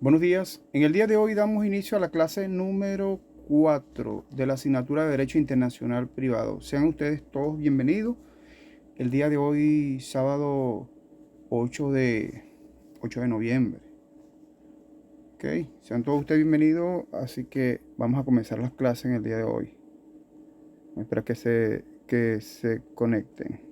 Buenos días. En el día de hoy damos inicio a la clase número 4 de la asignatura de Derecho Internacional Privado. Sean ustedes todos bienvenidos. El día de hoy, sábado 8 de, 8 de noviembre. Ok, sean todos ustedes bienvenidos. Así que vamos a comenzar las clases en el día de hoy. Espero que se conecten.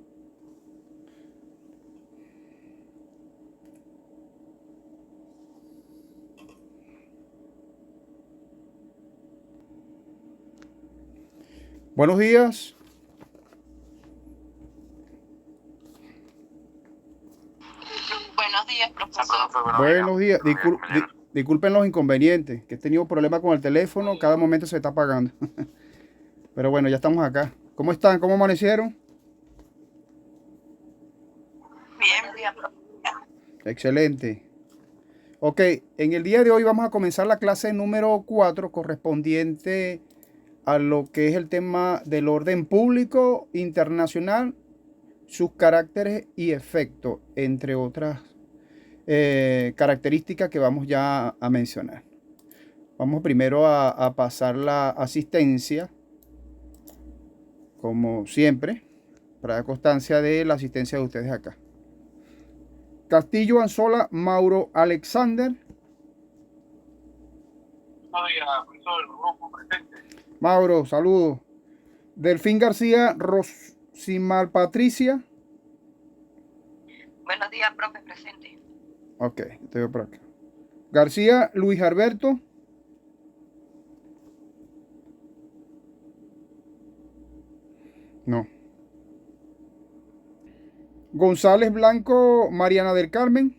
Buenos días. Buenos días, profesor. Buenos días. Disculpen los inconvenientes, que he tenido problemas con el teléfono. Cada momento se está apagando. Pero bueno, ya estamos acá. ¿Cómo están? ¿Cómo amanecieron? Bien, Excelente. Ok, en el día de hoy vamos a comenzar la clase número 4 correspondiente a lo que es el tema del orden público internacional, sus caracteres y efectos, entre otras características que vamos ya a mencionar. Vamos primero a pasar la asistencia, como siempre, para dar constancia de la asistencia de ustedes acá. Castillo Anzola, Mauro Alexander. Profesor, el grupo presente. Mauro, saludos. Delfín García, Rosimar Patricia. Buenos días, profe, presente. Ok, te veo por acá. García Luis Alberto. No. González Blanco, Mariana del Carmen.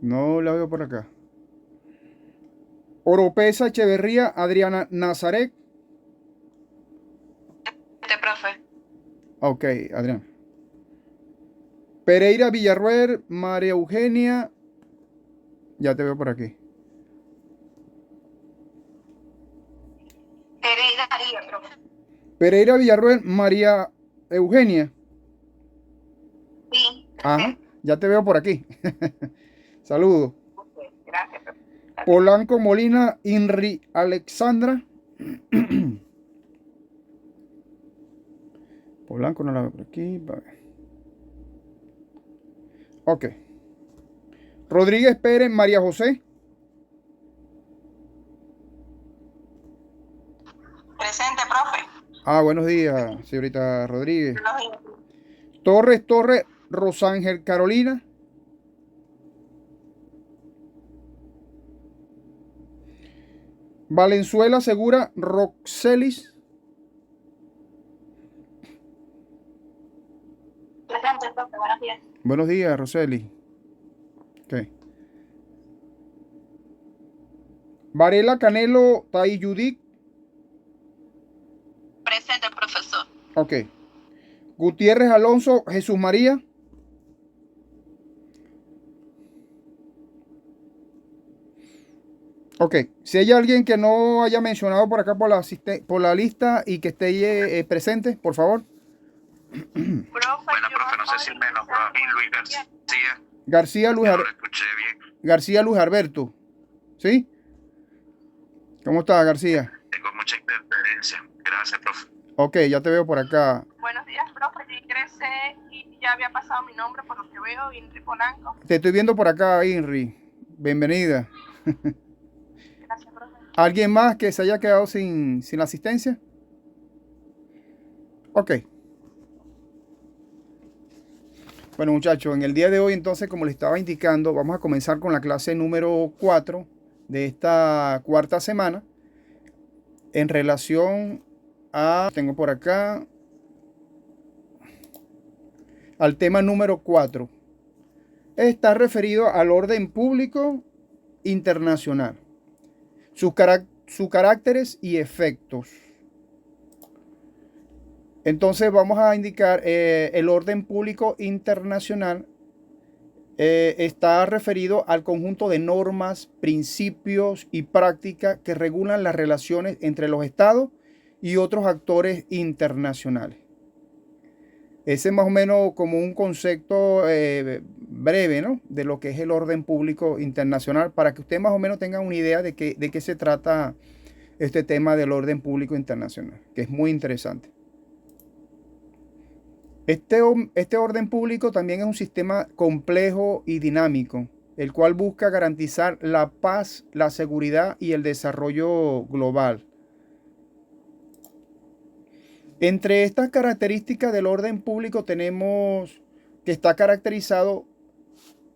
No la veo por acá. Oropesa Echeverría, Adriana Nazaret. Profe. Ok, Adriana. Pereira Villarruel, María Eugenia. Ya te veo por aquí. Pereira, profe. Pereira Villarruel, María Eugenia. Sí. Ajá, ya te veo por aquí. Saludos. Okay, gracias, profe. Polanco Molina, Inri Alexandra. Polanco no la veo por aquí. Ok. Rodríguez Pérez, María José. Presente, profe. Buenos días, señorita Rodríguez. Buenos días. Torres, Rosángel Carolina. Valenzuela Segura, Roxelis. Presente, profe. Buenos días. Buenos días, Roseli. Ok. Varela Canelo Tayudic. Presente, profesor. Ok. Gutiérrez Alonso Jesús María. Ok, si hay alguien que no haya mencionado por acá por la lista y que esté presente, por favor. Profe, Bueno, profe, no sé si me nombró a mí Luis García. García Luis, No lo escuché bien. García Luis Alberto. ¿Sí? ¿Cómo está, García? Tengo mucha interferencia. Gracias, profe. Ok, ya te veo por acá. Buenos días, profe. Yo ingresé y ya había pasado mi nombre por lo que veo, Inri Polanco. Te estoy viendo por acá, Inri. Bienvenida. Gracias, profe. ¿Alguien más que se haya quedado sin la asistencia? Ok. Bueno, muchachos, en el día de hoy, entonces, como les estaba indicando, vamos a comenzar con la clase número 4 de esta cuarta semana en relación a, tengo por acá, al tema número 4. Está referido al orden público internacional, sus caracteres y efectos. Entonces vamos a indicar el orden público internacional está referido al conjunto de normas, principios y prácticas que regulan las relaciones entre los estados y otros actores internacionales. Ese es más o menos como un concepto breve, ¿no? De lo que es el orden público internacional, para que ustedes más o menos tengan una idea de qué se trata este tema del orden público internacional, que es muy interesante. Este orden público también es un sistema complejo y dinámico, el cual busca garantizar la paz, la seguridad y el desarrollo global. Entre estas características del orden público tenemos que está caracterizado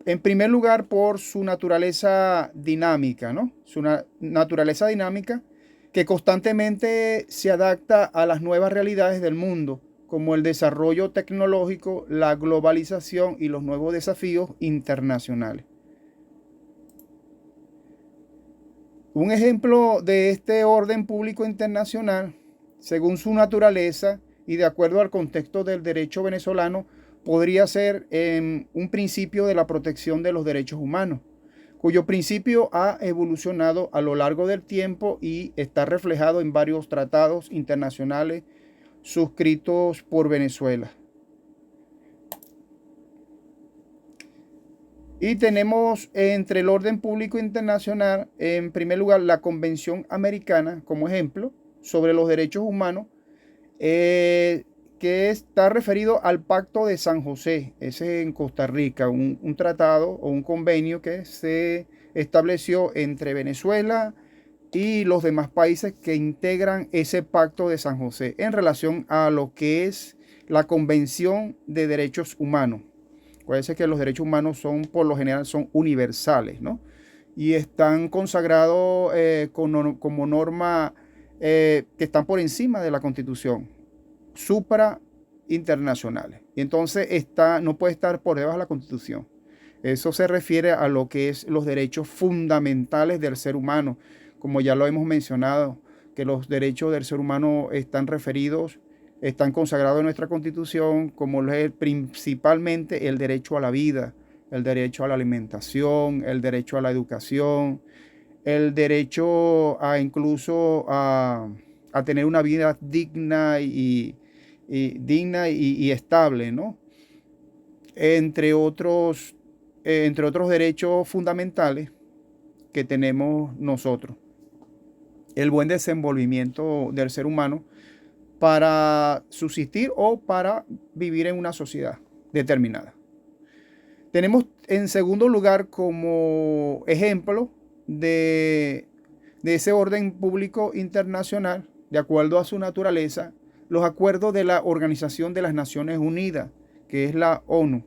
en primer lugar por su naturaleza dinámica, ¿no? Su naturaleza dinámica que constantemente se adapta a las nuevas realidades del mundo, como el desarrollo tecnológico, la globalización y los nuevos desafíos internacionales. Un ejemplo de este orden público internacional, según su naturaleza y de acuerdo al contexto del derecho venezolano, podría ser un principio de la protección de los derechos humanos, cuyo principio ha evolucionado a lo largo del tiempo y está reflejado en varios tratados internacionales suscritos por Venezuela. Y tenemos entre el orden público internacional, en primer lugar, la Convención Americana, como ejemplo, sobre los derechos humanos, que está referido al Pacto de San José, ese en Costa Rica, un tratado o un convenio que se estableció entre Venezuela y los demás países que integran ese Pacto de San José en relación a lo que es la Convención de Derechos Humanos. Acuérdense que los derechos humanos por lo general, son universales, ¿no? Y están consagrados como norma que están por encima de la Constitución, supra internacionales. Y entonces no puede estar por debajo de la Constitución. Eso se refiere a lo que es los derechos fundamentales del ser humano. Como ya lo hemos mencionado, que los derechos del ser humano están consagrados en nuestra Constitución, como es principalmente el derecho a la vida, el derecho a la alimentación, el derecho a la educación, el derecho a incluso a tener una vida digna y estable, ¿no? Entre otros derechos fundamentales que tenemos nosotros. El buen desenvolvimiento del ser humano para subsistir o para vivir en una sociedad determinada. Tenemos en segundo lugar como ejemplo de ese orden público internacional, de acuerdo a su naturaleza, los acuerdos de la Organización de las Naciones Unidas, que es la ONU.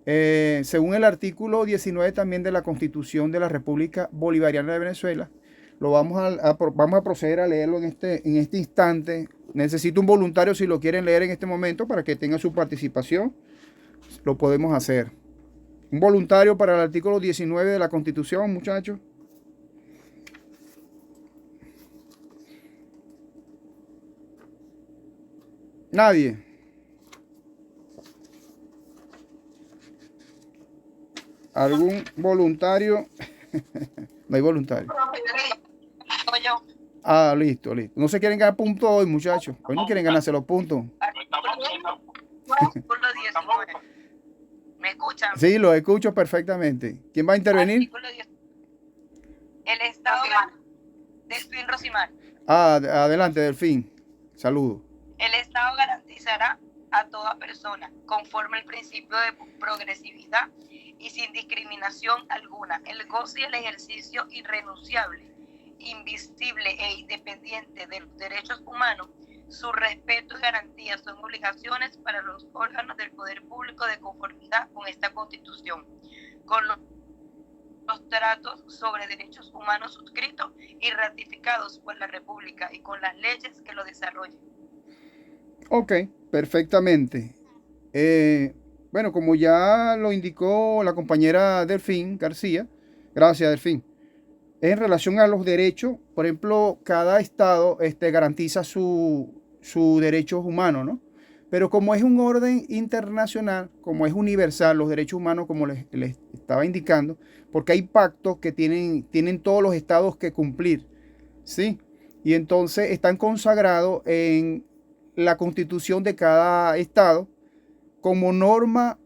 Según el artículo 19 también de la Constitución de la República Bolivariana de Venezuela, vamos a proceder a leerlo en este instante. Necesito un voluntario si lo quieren leer en este momento para que tenga su participación. Lo podemos hacer. Un voluntario para el artículo 19 de la Constitución, muchachos. Nadie. ¿Algún voluntario? No hay voluntario. Ah, listo. No se quieren ganar puntos hoy, muchachos. Hoy no quieren ganarse los puntos. ¿Me escuchan? Sí, lo escucho perfectamente. ¿Quién va a intervenir? El Estado Delfín Rosimar. Adelante, Delfín. Saludo. El Estado garantizará a toda persona, conforme al principio de progresividad y sin discriminación alguna, el goce y el ejercicio irrenunciable, invisible e independiente de los derechos humanos. Su respeto y garantía son obligaciones para los órganos del poder público de conformidad con esta Constitución, con los tratos sobre derechos humanos suscritos y ratificados por la República y con las leyes que lo desarrollen. Ok, perfectamente. Bueno, como ya lo indicó la compañera Delfín García, gracias Delfín, en relación a los derechos, por ejemplo, cada estado garantiza sus derechos humanos, ¿no? Pero como es un orden internacional, como es universal, los derechos humanos, como les estaba indicando, porque hay pactos que tienen todos los estados que cumplir, ¿sí? Y entonces están consagrados en la constitución de cada estado como norma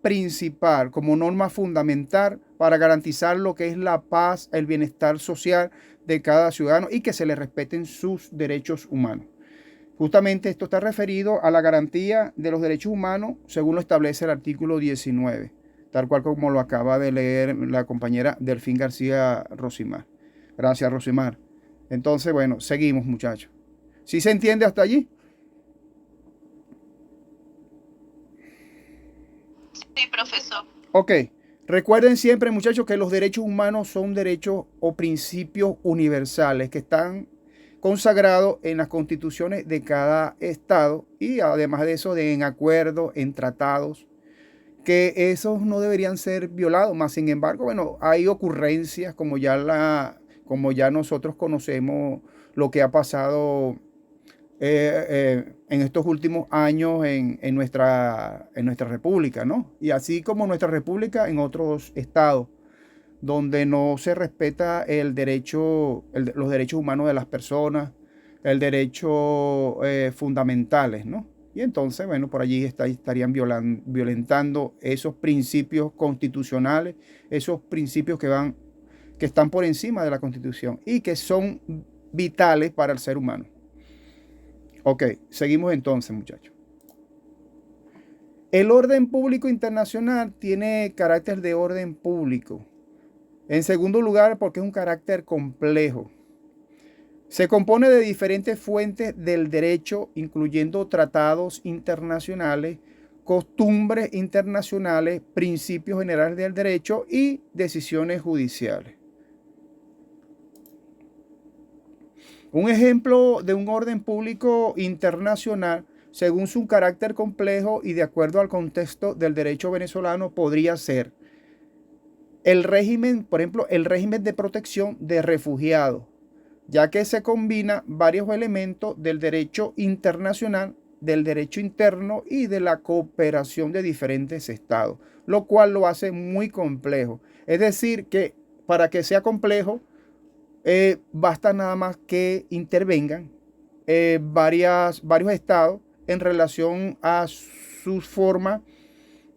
principal, como norma fundamental para garantizar lo que es la paz, el bienestar social de cada ciudadano y que se le respeten sus derechos humanos. Justamente esto está referido a la garantía de los derechos humanos según lo establece el artículo 19, tal cual como lo acaba de leer la compañera Delfín García Rosimar. Gracias, Rosimar. Entonces, bueno, seguimos, muchachos. ¿Sí se entiende hasta allí? Sí, profesor. Ok. Recuerden siempre, muchachos, que los derechos humanos son derechos o principios universales que están consagrados en las constituciones de cada estado y además de eso, en acuerdos, en tratados, que esos no deberían ser violados. Más sin embargo, bueno, hay ocurrencias como ya nosotros conocemos lo que ha pasado en estos últimos años en nuestra república, ¿no? Y así como nuestra república en otros estados, donde no se respeta el derecho, los derechos humanos de las personas, el derecho fundamentales, ¿no? Y entonces, bueno, por allí estarían violentando esos principios constitucionales, esos principios que están por encima de la Constitución y que son vitales para el ser humano. Ok, seguimos entonces, muchachos. El orden público internacional tiene carácter de orden público. En segundo lugar, porque es un carácter complejo. Se compone de diferentes fuentes del derecho, incluyendo tratados internacionales, costumbres internacionales, principios generales del derecho y decisiones judiciales. Un ejemplo de un orden público internacional, según su carácter complejo y de acuerdo al contexto del derecho venezolano, podría ser el régimen, por ejemplo, el régimen de protección de refugiados, ya que se combina varios elementos del derecho internacional, del derecho interno y de la cooperación de diferentes estados, lo cual lo hace muy complejo. Es decir, que para que sea complejo, basta nada más que intervengan varios estados en relación a sus formas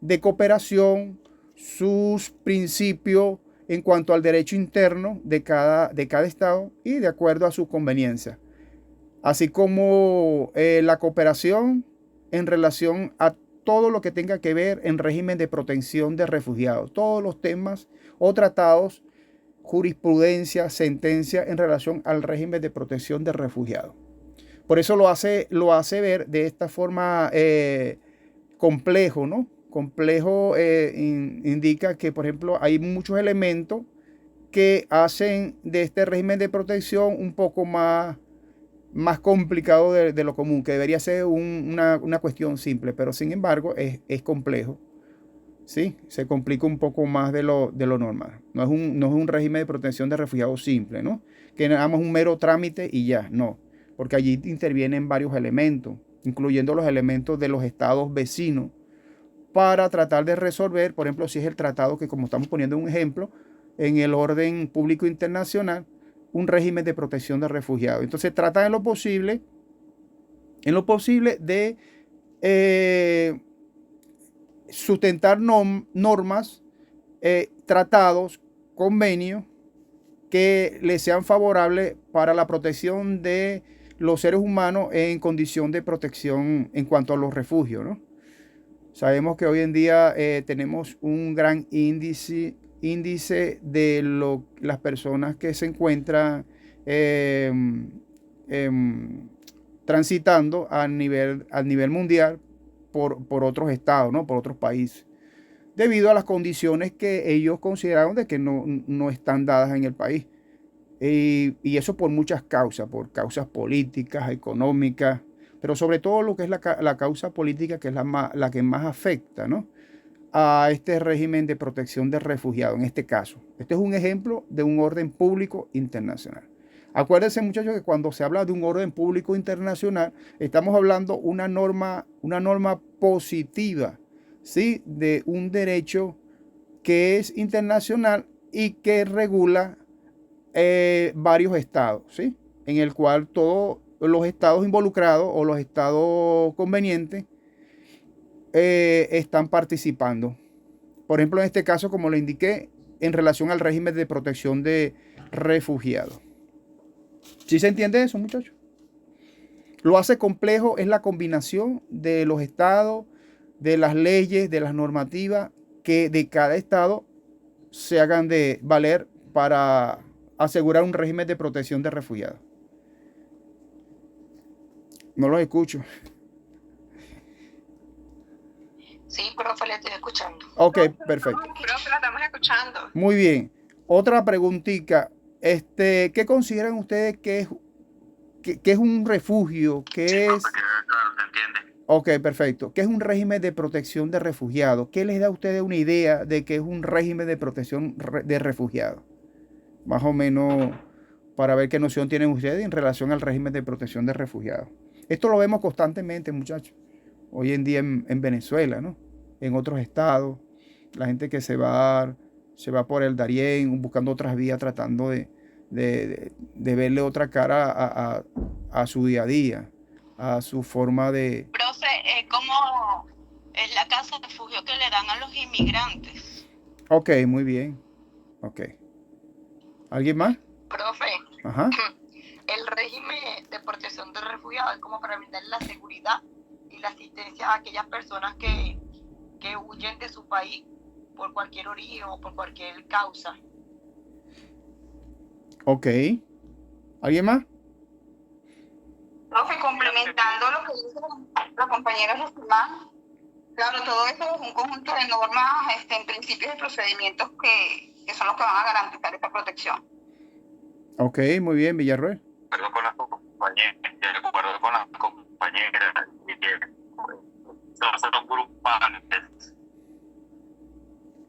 de cooperación, sus principios en cuanto al derecho interno de cada estado y de acuerdo a su conveniencia. Así como la cooperación en relación a todo lo que tenga que ver en régimen de protección de refugiados, todos los temas o tratados, jurisprudencia, sentencia en relación al régimen de protección de refugiados. Por eso lo hace ver de esta forma complejo, ¿no? Complejo indica que, por ejemplo, hay muchos elementos que hacen de este régimen de protección un poco más complicado de lo común, que debería ser una cuestión simple, pero sin embargo es complejo. Sí, se complica un poco más de lo normal. No es un régimen de protección de refugiados simple, ¿no? Que nada más un mero trámite y ya, no. Porque allí intervienen varios elementos, incluyendo los elementos de los estados vecinos, para tratar de resolver, por ejemplo, si es el tratado que, como estamos poniendo un ejemplo, en el orden público internacional, un régimen de protección de refugiados. Entonces trata en lo posible de sustentar normas, tratados, convenios que les sean favorables para la protección de los seres humanos en condición de protección en cuanto a los refugios, ¿no? Sabemos que hoy en día tenemos un gran índice de las personas que se encuentran transitando a nivel mundial por otros estados, ¿no? Por otros países, debido a las condiciones que ellos consideraron de que no están dadas en el país. Y eso por muchas causas, por causas políticas, económicas, pero sobre todo lo que es la causa política, que es la que más afecta, ¿no?, a este régimen de protección de refugiados, en este caso. Este es un ejemplo de un orden público internacional. Acuérdense, muchachos, que cuando se habla de un orden público internacional, estamos hablando una norma positiva, ¿sí?, de un derecho que es internacional y que regula varios estados, ¿sí?, en el cual todo los estados involucrados o los estados convenientes están participando. Por ejemplo, en este caso, como le indiqué, en relación al régimen de protección de refugiados. ¿Sí se entiende eso, muchachos? Lo hace complejo es la combinación de los estados, de las leyes, de las normativas que de cada estado se hagan de valer para asegurar un régimen de protección de refugiados. No los escucho. Sí, profe, le estoy escuchando. Ok, perfecto. Profe, la estamos escuchando. Muy bien. Otra preguntita. ¿Qué consideran ustedes que es un refugio? ¿Qué es? Claro, se entiende. Ok, perfecto. ¿Qué es un régimen de protección de refugiados? ¿Qué les da a ustedes una idea de qué es un régimen de protección de refugiados? Más o menos para ver qué noción tienen ustedes en relación al régimen de protección de refugiados. Esto lo vemos constantemente, muchachos. Hoy en día en Venezuela, ¿no? En otros estados, la gente que se va por el Darién, buscando otras vías, tratando de verle otra cara a su día a día, a su forma de... Profe, ¿cómo es la casa de refugio que le dan a los inmigrantes? Ok, muy bien. Ok. ¿Alguien más? Profe, Ajá. el régimen de protección de refugiados es como para brindar la seguridad y la asistencia a aquellas personas que huyen de su país por cualquier origen o por cualquier causa. Ok. ¿Alguien más? Profe, complementando lo que dicen los compañeros estimados, claro, todo esto es un conjunto de normas, en principios y procedimientos que son los que van a garantizar esta protección. Ok, muy bien, Villarroel. De acuerdo con las compañeras, de acuerdo con las compañeras, son grupales.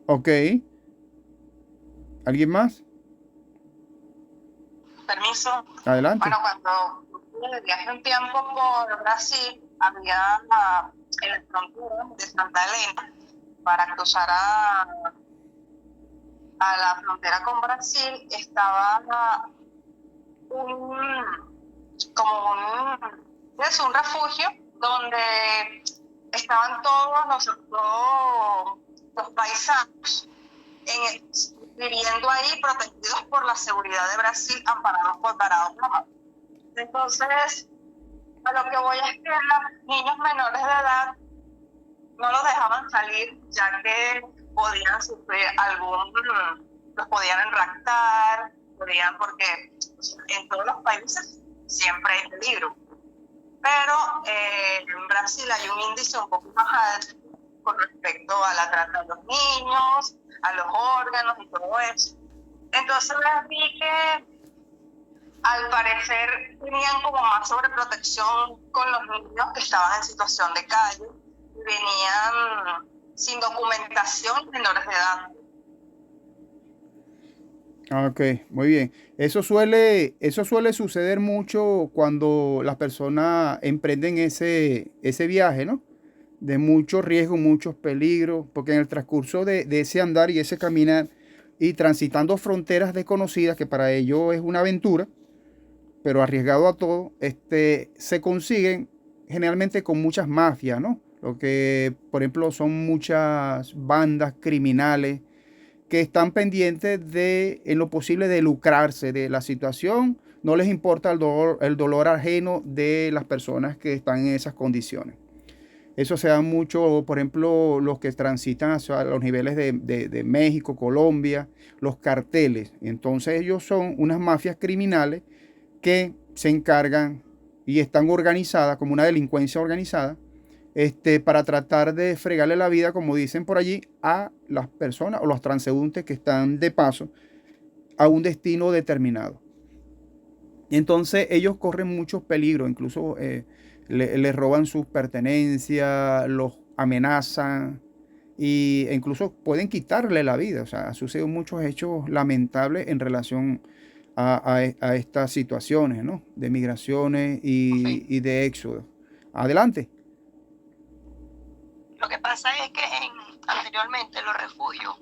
Ok. ¿Alguien más? Permiso. Adelante. Bueno, cuando viajé un tiempo por Brasil, había en la frontera de Santa Elena, para cruzar a la frontera con Brasil, estaba es un refugio donde estaban todos los paisanos viviendo ahí, protegidos por la seguridad de Brasil, amparados por Barack Obama. Entonces, a lo que voy es que los niños menores de edad no los dejaban salir, ya que podían sufrir los podían raptar, porque en todos los países siempre hay peligro. Pero en Brasil hay un índice un poco más alto con respecto a la trata de los niños, a los órganos y todo eso. Entonces vi que al parecer tenían como más sobreprotección con los niños que estaban en situación de calle y venían sin documentación, menores de edad. Ok, muy bien. Eso suele suceder mucho cuando las personas emprenden ese viaje, ¿no? De mucho riesgo, muchos peligros, porque en el transcurso de ese andar y ese caminar y transitando fronteras desconocidas, que para ellos es una aventura, pero arriesgado a todo, se consiguen generalmente con muchas mafias, ¿no? Lo que, por ejemplo, son muchas bandas criminales que están pendientes de, en lo posible, de lucrarse de la situación. No les importa el dolor ajeno de las personas que están en esas condiciones. Eso se da mucho, por ejemplo, los que transitan hacia los niveles de México, Colombia, los carteles. Entonces ellos son unas mafias criminales que se encargan y están organizadas como una delincuencia organizada, para tratar de fregarle la vida, como dicen por allí, a las personas o los transeúntes que están de paso a un destino determinado. Entonces ellos corren muchos peligros, incluso les roban sus pertenencias, los amenazan e incluso pueden quitarle la vida. O sea, suceden muchos hechos lamentables en relación a estas situaciones, ¿no? De migraciones y de éxodo. Adelante. Lo que pasa es que anteriormente los refugios,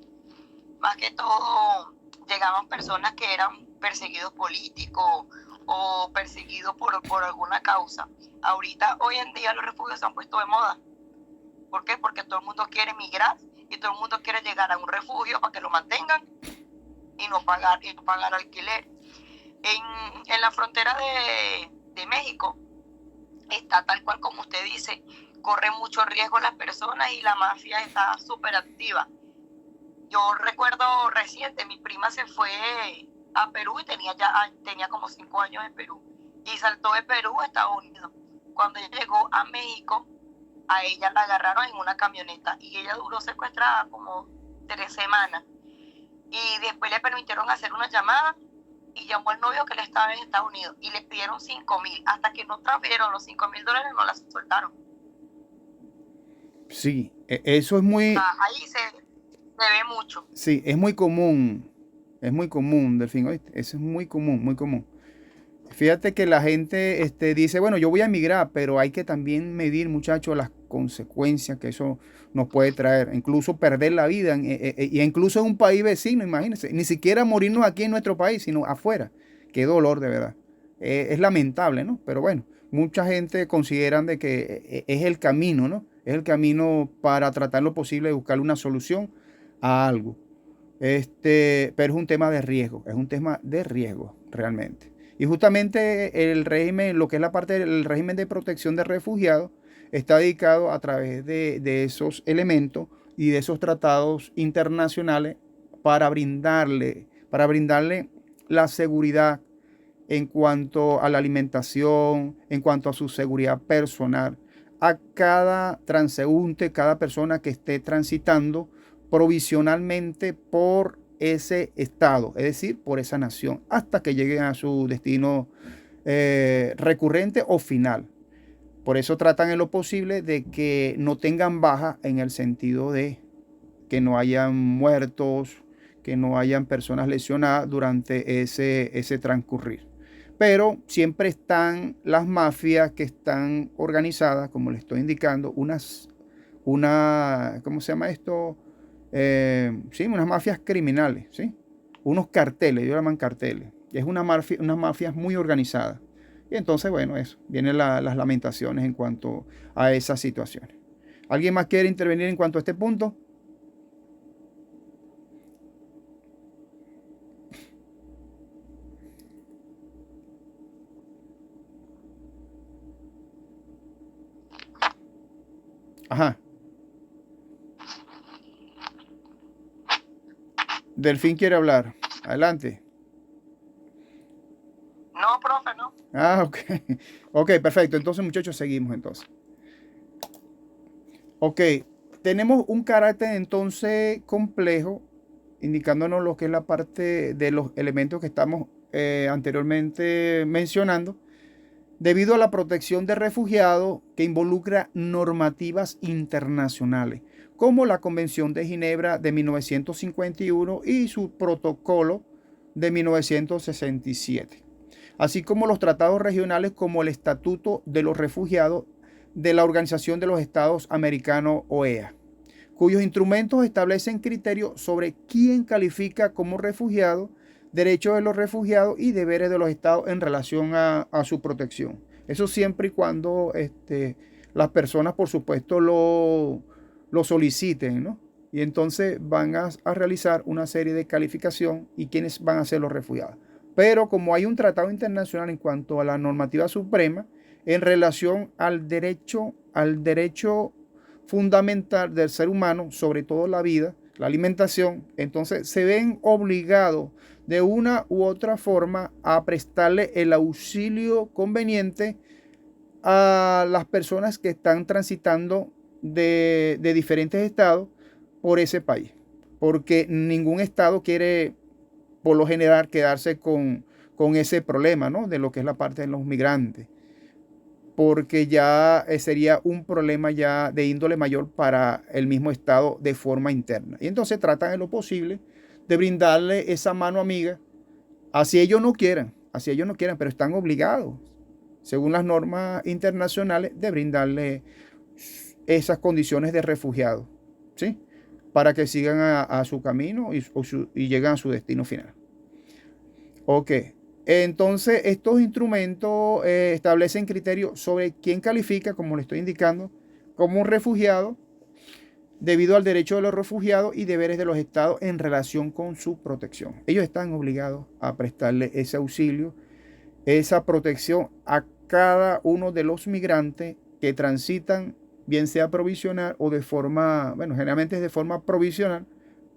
más que todo, llegaban personas que eran perseguidos políticos o perseguido por alguna causa. Ahorita, hoy en día, los refugios se han puesto de moda. ¿Por qué? Porque todo el mundo quiere emigrar y todo el mundo quiere llegar a un refugio para que lo mantengan y no pagar alquiler. En la frontera de México está tal cual como usted dice, corre mucho riesgo las personas y la mafia está súper activa. Yo recuerdo reciente, mi prima se fue a Perú y tenía como 5 años en Perú y saltó de Perú a Estados Unidos. Cuando ella llegó a México, a ella la agarraron en una camioneta y ella duró secuestrada como 3 semanas y después le permitieron hacer una llamada y llamó al novio que él estaba en Estados Unidos y le pidieron 5,000, hasta que no trajeron los $5,000 no la soltaron. Sí, eso es muy... O sea, ahí se ve mucho. Sí, es muy común, Delfín, ¿oíste? Eso es muy común, muy común. Fíjate que la gente dice, bueno, yo voy a emigrar, pero hay que también medir, muchachos, las consecuencias que eso nos puede traer. Incluso perder la vida, y incluso en un país vecino, imagínense. Ni siquiera morirnos aquí en nuestro país, sino afuera. Qué dolor, de verdad. Es lamentable, ¿no? Pero bueno, mucha gente consideran de que es el camino, ¿no? Es el camino para tratar lo posible de buscar una solución a algo. Pero es un tema de riesgo, realmente. Y justamente el régimen, lo que es la parte del régimen de protección de refugiados, está dedicado a través de esos elementos y de esos tratados internacionales para brindarle la seguridad en cuanto a la alimentación, en cuanto a su seguridad personal, a cada transeúnte, cada persona que esté transitando provisionalmente por ese estado, es decir, por esa nación, hasta que lleguen a su destino recurrente o final. Por eso tratan en lo posible de que no tengan baja, en el sentido de que no hayan muertos, que no hayan personas lesionadas durante ese transcurrir. Pero siempre están las mafias que están organizadas, como les estoy indicando, ¿cómo se llama esto? Sí, unas mafias criminales, ¿sí? Unos carteles, ellos llaman carteles. Es unas mafias muy organizadas. Y entonces, bueno, eso, vienen las lamentaciones en cuanto a esas situaciones. ¿Alguien más quiere intervenir en cuanto a este punto? Ajá. Delfín quiere hablar. Adelante. No, profe, no. Ah, ok. Ok, perfecto. Entonces, muchachos, seguimos entonces. Ok, tenemos un carácter entonces complejo, indicándonos lo que es la parte de los elementos que estamos anteriormente mencionando, debido a la protección de refugiados que involucra normativas internacionales, como la Convención de Ginebra de 1951 y su protocolo de 1967, así como los tratados regionales como el Estatuto de los Refugiados de la Organización de los Estados Americanos, OEA, cuyos instrumentos establecen criterios sobre quién califica como refugiado, derechos de los refugiados y deberes de los estados en relación a su protección. Eso siempre y cuando las personas, por supuesto, lo soliciten, ¿no? Y entonces van a realizar una serie de calificación y quiénes van a ser los refugiados. Pero como hay un tratado internacional en cuanto a la normativa suprema en relación al derecho fundamental del ser humano, sobre todo la vida, la alimentación, entonces se ven obligados de una u otra forma a prestarle el auxilio conveniente a las personas que están transitando de diferentes estados por ese país, porque ningún estado quiere, por lo general, quedarse con ese problema, ¿no? De lo que es la parte de los migrantes, porque ya sería un problema ya de índole mayor para el mismo estado de forma interna. Y entonces tratan en lo posible de brindarle esa mano amiga, así ellos no quieran, pero están obligados, según las normas internacionales, de brindarle esas condiciones de refugiado, ¿sí? Para que sigan a su camino y lleguen a su destino final. Ok, Entonces, estos instrumentos establecen criterios sobre quién califica, como le estoy indicando, como un refugiado, debido al derecho de los refugiados y deberes de los estados en relación con su protección. Ellos están obligados a prestarle ese auxilio, esa protección a cada uno de los migrantes que transitan, bien sea provisional o de forma, bueno, generalmente es de forma provisional,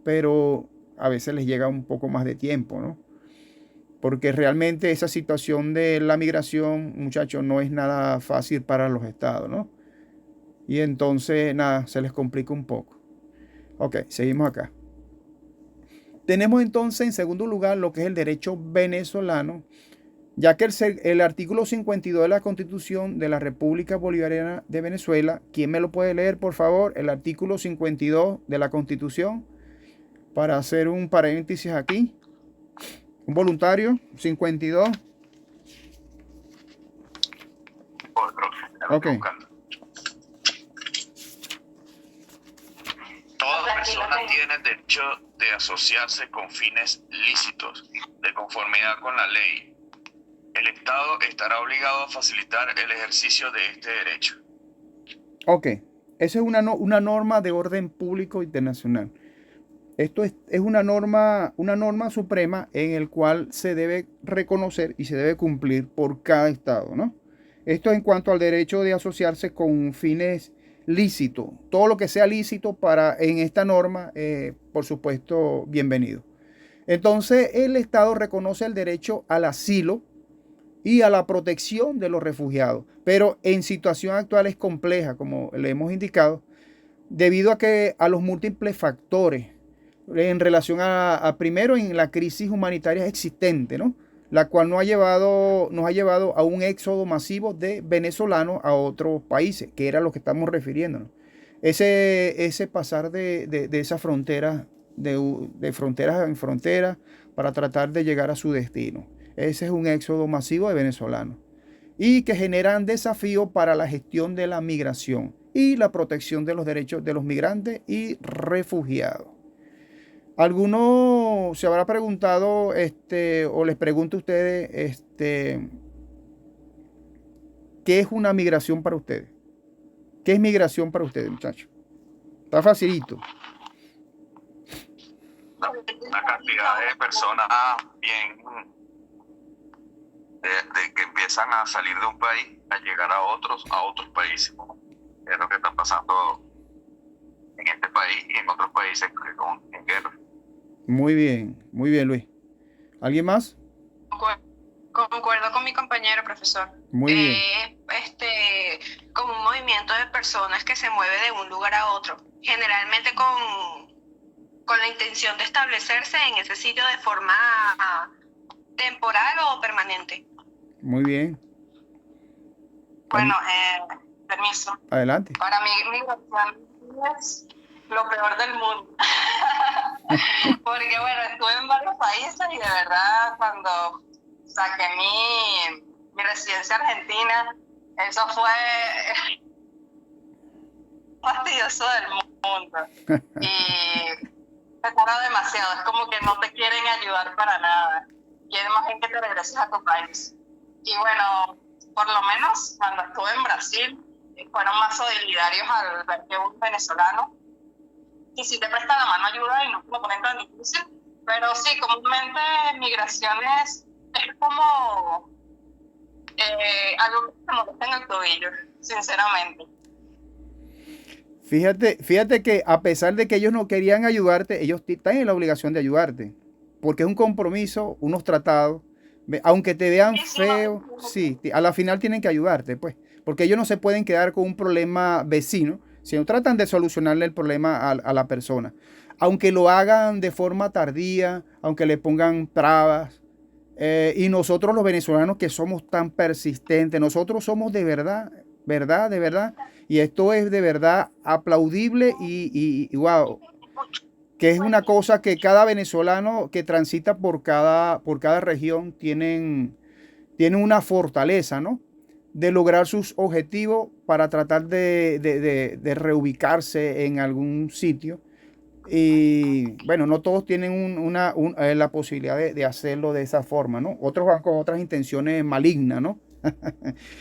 pero a veces les llega un poco más de tiempo, ¿no? Porque realmente esa situación de la migración, muchachos, no es nada fácil para los estados, ¿no? Y entonces, nada, se les complica un poco. Ok, seguimos acá. Tenemos entonces en segundo lugar lo que es el derecho venezolano, ya que el artículo 52 de la Constitución de la República Bolivariana de Venezuela, ¿quién me lo puede leer, por favor? El artículo 52 de la Constitución, para hacer un paréntesis aquí. Un voluntario, 52. Ok. Toda persona tiene el derecho de asociarse con fines lícitos, de conformidad con la ley. El Estado estará obligado a facilitar el ejercicio de este derecho. Ok. Esa es una norma de orden público internacional. Esto es una norma suprema en el cual se debe reconocer y se debe cumplir por cada estado, ¿no? Esto en cuanto al derecho de asociarse con fines lícitos. Todo lo que sea lícito en esta norma, por supuesto, bienvenido. Entonces, el Estado reconoce el derecho al asilo y a la protección de los refugiados, pero en situación actual es compleja, como le hemos indicado, debido a los múltiples factores en relación primero en la crisis humanitaria existente, ¿no? La cual nos ha llevado a un éxodo masivo de venezolanos a otros países, que era lo que estamos refiriéndonos. Ese pasar de esas fronteras, de fronteras en fronteras, para tratar de llegar a su destino. Ese es un éxodo masivo de venezolanos y que generan desafíos para la gestión de la migración y la protección de los derechos de los migrantes y refugiados. ¿Alguno se habrá preguntado, o les pregunto a ustedes, qué es una migración para ustedes? ¿Qué es migración para ustedes, muchachos? Está facilito. Una cantidad de personas bien de que empiezan a salir de un país a llegar a otros países, ¿no? Es lo que está pasando en este país y en otros países en guerra. Muy bien, Luis. ¿Alguien más? Concuerdo con mi compañero, profesor. Muy bien. Como un movimiento de personas que se mueve de un lugar a otro, generalmente con la intención de establecerse en ese sitio de forma temporal o permanente. Muy bien. Bueno, permiso. Adelante. Para mí, migración es lo peor del mundo. Porque, bueno, estuve en varios países y de verdad, cuando saqué mi residencia argentina, eso fue fastidioso del mundo. Y te tarda demasiado, es como que no te quieren ayudar para nada. Quieren más bien que te regreses a tu país. Y bueno, por lo menos cuando estuve en Brasil, fueron más solidarios al ver que un venezolano y sí te presta la mano ayuda y no te lo ponen tan difícil. Pero sí, comúnmente migraciones es como algo que te molesta en el tobillo, sinceramente. Fíjate que a pesar de que ellos no querían ayudarte, ellos están en la obligación de ayudarte. Porque es un compromiso, unos tratados. Aunque te vean feo, sí, a la final tienen que ayudarte, pues. Porque ellos no se pueden quedar con un problema vecino, sino tratan de solucionarle el problema a la persona. Aunque lo hagan de forma tardía, aunque le pongan trabas. Y nosotros los venezolanos que somos tan persistentes, nosotros somos de verdad, de verdad. Y esto es de verdad aplaudible y wow. Que es una cosa que cada venezolano que transita por cada región tienen una fortaleza, ¿no? De lograr sus objetivos para tratar de reubicarse en algún sitio Y bueno, no todos tienen la posibilidad de hacerlo de esa forma, ¿no? Otros van con otras intenciones malignas, ¿no?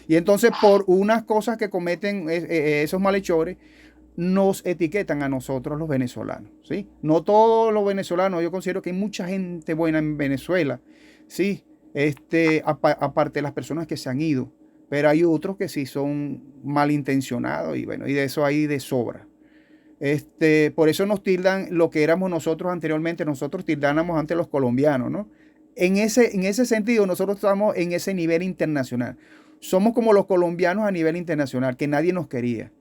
Y entonces por unas cosas que cometen esos malhechores, nos etiquetan a nosotros los venezolanos, ¿sí? No todos los venezolanos, yo considero que hay mucha gente buena en Venezuela, ¿sí? Aparte de las personas que se han ido, pero hay otros que sí son malintencionados y bueno, y de eso hay de sobra. Por eso nos tildan lo que éramos nosotros anteriormente, nosotros tildábamos ante los colombianos, ¿no? En ese sentido, nosotros estamos en ese nivel internacional. Somos como los colombianos a nivel internacional, que nadie nos quería.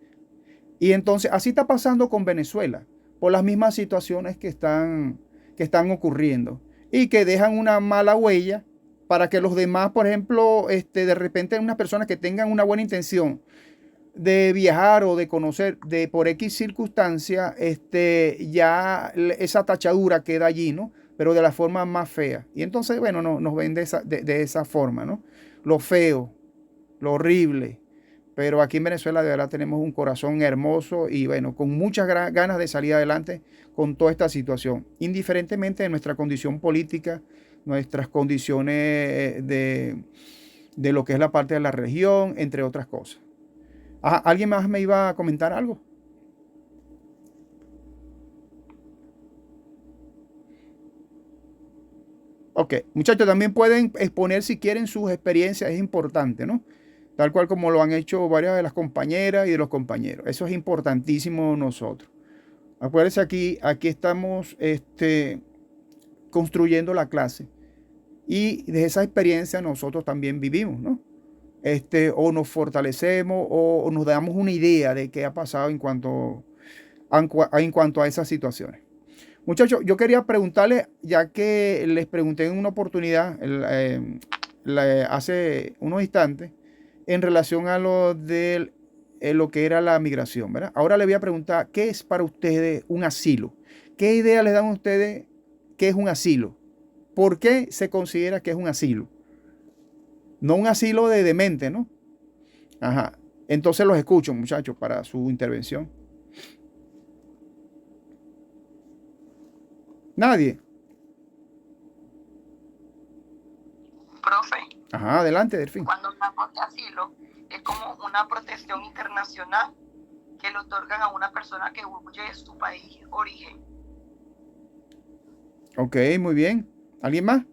Y entonces, así está pasando con Venezuela, por las mismas situaciones que están ocurriendo y que dejan una mala huella para que los demás, por ejemplo, de repente unas personas que tengan una buena intención de viajar o de conocer por X circunstancia, ya esa tachadura queda allí, ¿no? Pero de la forma más fea. Y entonces, bueno, nos ven de esa forma, ¿no? Lo feo, lo horrible. Pero aquí en Venezuela de verdad tenemos un corazón hermoso y bueno, con muchas ganas de salir adelante con toda esta situación, indiferentemente de nuestra condición política, nuestras condiciones de lo que es la parte de la región, entre otras cosas. Ajá, ¿alguien más me iba a comentar algo? Ok, muchachos, también pueden exponer si quieren sus experiencias, es importante, ¿no? Tal cual como lo han hecho varias de las compañeras y de los compañeros. Eso es importantísimo nosotros. Acuérdense aquí estamos construyendo la clase y de esa experiencia nosotros también vivimos, ¿no? O nos fortalecemos o nos damos una idea de qué ha pasado en cuanto a esas situaciones. Muchachos, yo quería preguntarles, ya que les pregunté en una oportunidad hace unos instantes, en relación a lo que era la migración, ¿verdad? Ahora les voy a preguntar, ¿qué es para ustedes un asilo? ¿Qué idea les dan a ustedes qué es un asilo? ¿Por qué se considera que es un asilo? No un asilo de demente, ¿no? Ajá. Entonces los escucho, muchachos, para su intervención. Nadie. Profe, Ajá, adelante, Delfín. cuando hablamos de asilo, es como una protección internacional que le otorgan a una persona que huye de su país origen. Ok, muy bien. ¿Alguien más?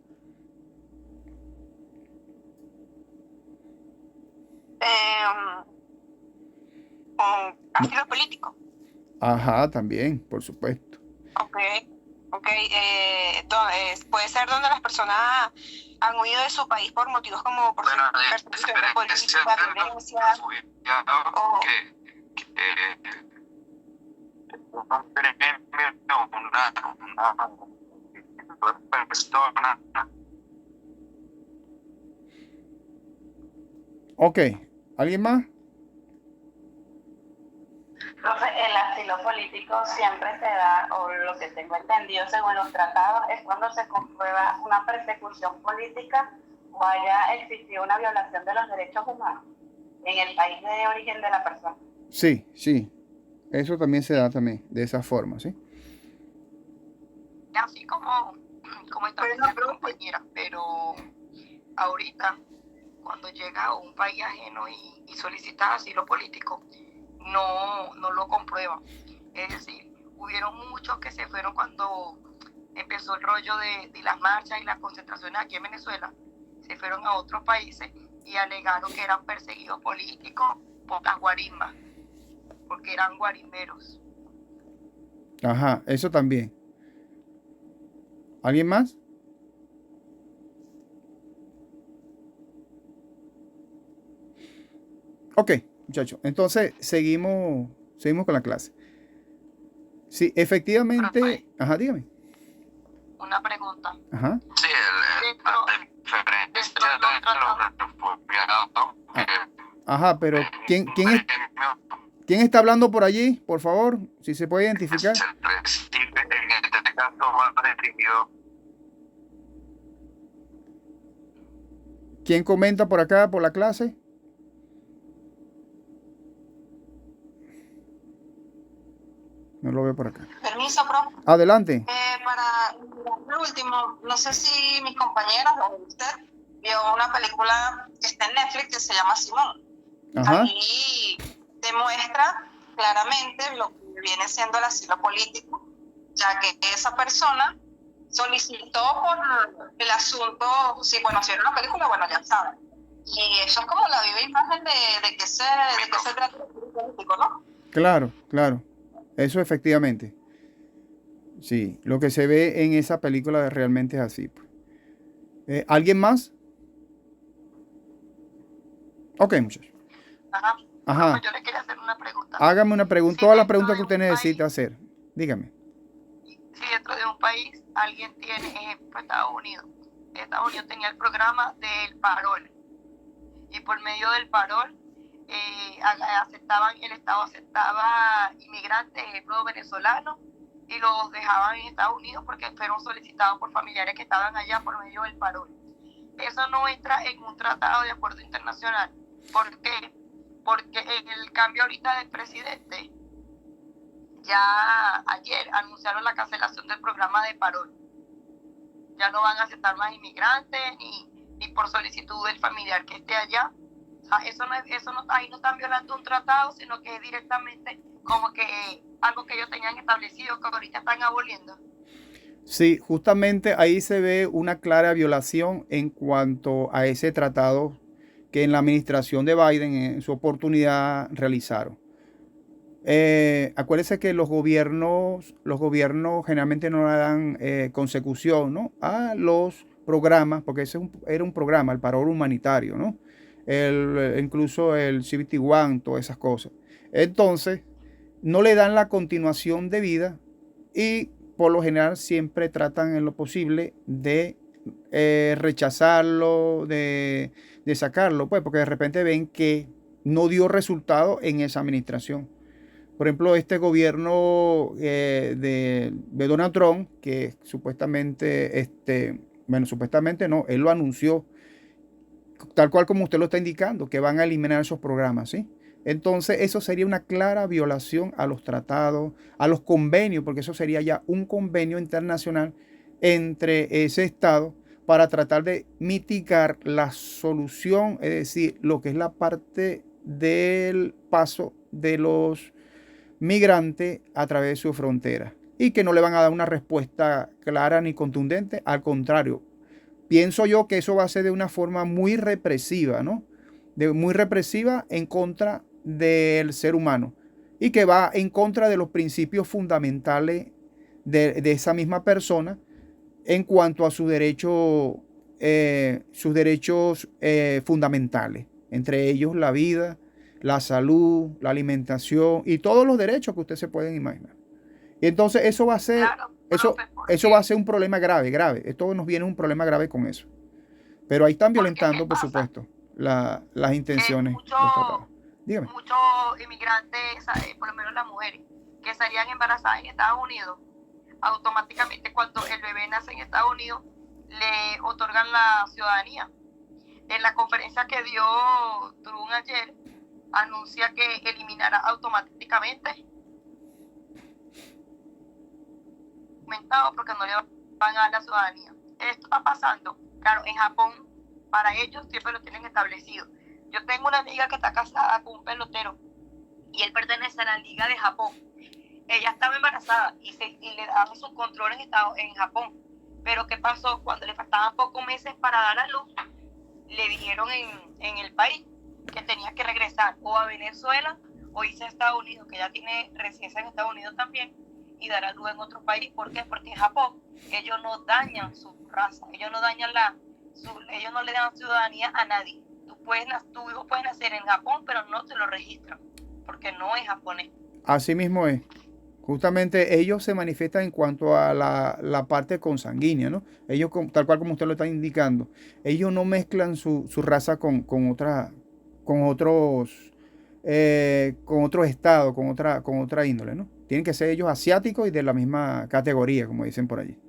Asilo político. Ajá, también, por supuesto. Ok. Puede ser donde las personas han huido de su país por motivos como por persecución política, violencia, o Ok, ¿alguien más? Profe, el asilo político siempre se da, o lo que tengo entendido según los tratados, es cuando se comprueba una persecución política o haya existido una violación de los derechos humanos en el país de origen de la persona. Sí, sí. Eso también se da también, de esa forma, ¿sí? Así como está diciendo compañera, pero ahorita cuando llega a un país ajeno y solicita asilo político, no lo comprueban. Es decir, hubieron muchos que se fueron cuando empezó el rollo de las marchas y las concentraciones aquí en Venezuela, se fueron a otros países y alegaron que eran perseguidos políticos por las guarismas, porque eran guarimberos. Ajá, eso también. ¿Alguien más? Ok, muchachos. Entonces, seguimos con la clase. Sí, efectivamente. Profe. Ajá, dígame. Una pregunta. Ajá. Sí, Dentro de los tratados. Ajá, pero ¿quién está hablando por allí? Por favor, si se puede identificar. En este caso va dirigido. ¿Quién comenta por acá, por la clase? No lo veo por acá. permítame. permiso, profe. Adelante. Para el último, no sé si mis compañeros o usted vio una película que está en Netflix que se llama Simón. Ajá. Ahí demuestra claramente lo que viene siendo el asilo político, ya que esa persona solicitó por el asunto, sí, bueno, si era una película, bueno, ya saben. Y eso es como la viva imagen de que se trata de asilo político, ¿no? Claro, claro. Eso efectivamente. Sí, lo que se ve en esa película realmente es así, pues. ¿Alguien más? Ok, muchachos. Ajá. Ajá. Pues yo le quería hacer una pregunta. Hágame una pregunta, Si todas las dentro preguntas de que usted un necesita país, hacer. Dígame. si dentro de un país alguien tiene, ejemplo, Estados Unidos tenía el programa del parol, y por medio del parol el Estado aceptaba inmigrantes, ejemplo, venezolanos, y los dejaban en Estados Unidos porque fueron solicitados por familiares que estaban allá por medio del parol. Eso no entra en un tratado de acuerdo internacional. ¿Por qué? Porque en el cambio ahorita del presidente, ya ayer anunciaron la cancelación del programa de parol. Ya no van a aceptar más inmigrantes ni por solicitud del familiar que esté allá. O sea, ahí no están violando un tratado, sino que es directamente como que algo que ellos tenían establecido que ahorita están aboliendo. Sí, justamente ahí se ve una clara violación en cuanto a ese tratado que en la administración de Biden en su oportunidad realizaron. Acuérdese que los gobiernos generalmente no le dan consecución, ¿no?, a los programas, porque era un programa, el parol humanitario, ¿no? Incluso el CBT-1, todas esas cosas. Entonces, no le dan la continuación de vida y por lo general siempre tratan en lo posible de rechazarlo, de sacarlo, pues, porque de repente ven que no dio resultado en esa administración. Por ejemplo, este gobierno de Donald Trump, que supuestamente, bueno, supuestamente no, él lo anunció, tal cual como usted lo está indicando, que van a eliminar esos programas, ¿sí? Entonces, eso sería una clara violación a los tratados, a los convenios, porque eso sería ya un convenio internacional entre ese Estado para tratar de mitigar la solución, es decir, lo que es la parte del paso de los migrantes a través de su frontera y que no le van a dar una respuesta clara ni contundente, al contrario. Pienso yo que eso va a ser de una forma muy represiva, ¿no? Muy represiva en contra del ser humano y que va en contra de los principios fundamentales de esa misma persona en cuanto a sus derechos fundamentales, entre ellos la vida, la salud, la alimentación y todos los derechos que ustedes se pueden imaginar. Y entonces eso va a ser, Claro, profe, eso va a ser un problema grave. Esto nos viene un problema grave con eso. Pero ahí están violentando, por supuesto, las intenciones, los tratados. Dígame. Muchos inmigrantes, por lo menos las mujeres, que salían embarazadas en Estados Unidos, automáticamente cuando el bebé nace en Estados Unidos, le otorgan la ciudadanía. En la conferencia que dio Trump ayer, anuncia que eliminará automáticamente, porque no le van a dar la ciudadanía. Esto está pasando, claro, en Japón, para ellos siempre lo tienen establecido. Yo tengo una amiga que está casada con un pelotero y él pertenece a la Liga de Japón. Ella estaba embarazada y le daban su control en Japón. Pero ¿qué pasó? Cuando le faltaban pocos meses para dar a luz, le dijeron en el país que tenía que regresar o a Venezuela o irse a Estados Unidos, que ya tiene residencia en Estados Unidos también, y dar a luz en otro país. ¿Por qué? Porque en Japón ellos no dañan su raza, ellos no dañan ellos no le dan ciudadanía a nadie. Tu hijo puede nacer en Japón, pero no te lo registran, porque no es japonés. Así mismo es. Justamente ellos se manifiestan en cuanto a la parte consanguínea, ¿no? Ellos, tal cual como usted lo está indicando, ellos no mezclan su raza con otros estados, con otra índole, ¿no? Tienen que ser ellos asiáticos y de la misma categoría, como dicen por allí.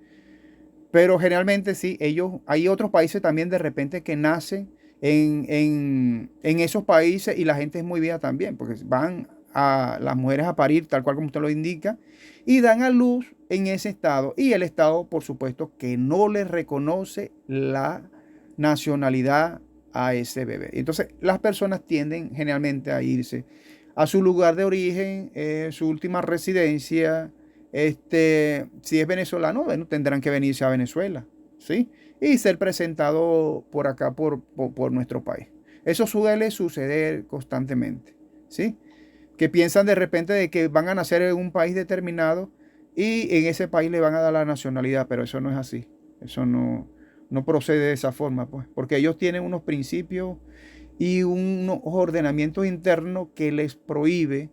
Pero generalmente sí, hay otros países también de repente que nacen en esos países y la gente es muy vieja también, porque van a las mujeres a parir, tal cual como usted lo indica, y dan a luz en ese estado. Y el estado, por supuesto, que no les reconoce la nacionalidad a ese bebé. Entonces, las personas tienden generalmente a irse a su lugar de origen, su última residencia. Si es venezolano, bueno, tendrán que venirse a Venezuela, ¿sí? Y ser presentado por acá, por nuestro país. Eso suele suceder constantemente, ¿sí? Que piensan de repente de que van a nacer en un país determinado y en ese país le van a dar la nacionalidad, pero eso no es así. Eso no procede de esa forma, pues, porque ellos tienen unos principios y unos ordenamientos internos que les prohíbe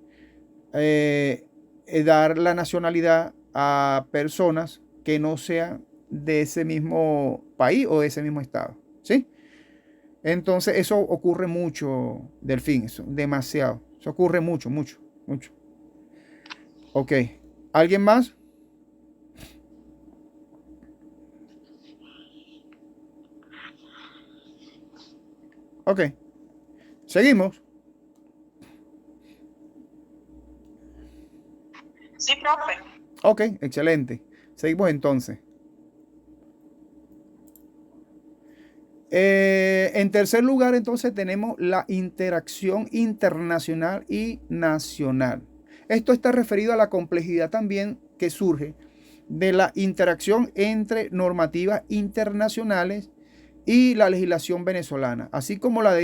dar la nacionalidad a personas que no sean de ese mismo país o de ese mismo estado, ¿sí? Entonces eso ocurre mucho, Delfín, eso, demasiado. Eso ocurre mucho, mucho, mucho. Ok. ¿Alguien más? Ok. Seguimos. Sí, profe. Ok, excelente. Seguimos entonces. En tercer lugar, entonces, tenemos la interacción internacional y nacional. Esto está referido a la complejidad también que surge de la interacción entre normativas internacionales y la legislación venezolana, así como la de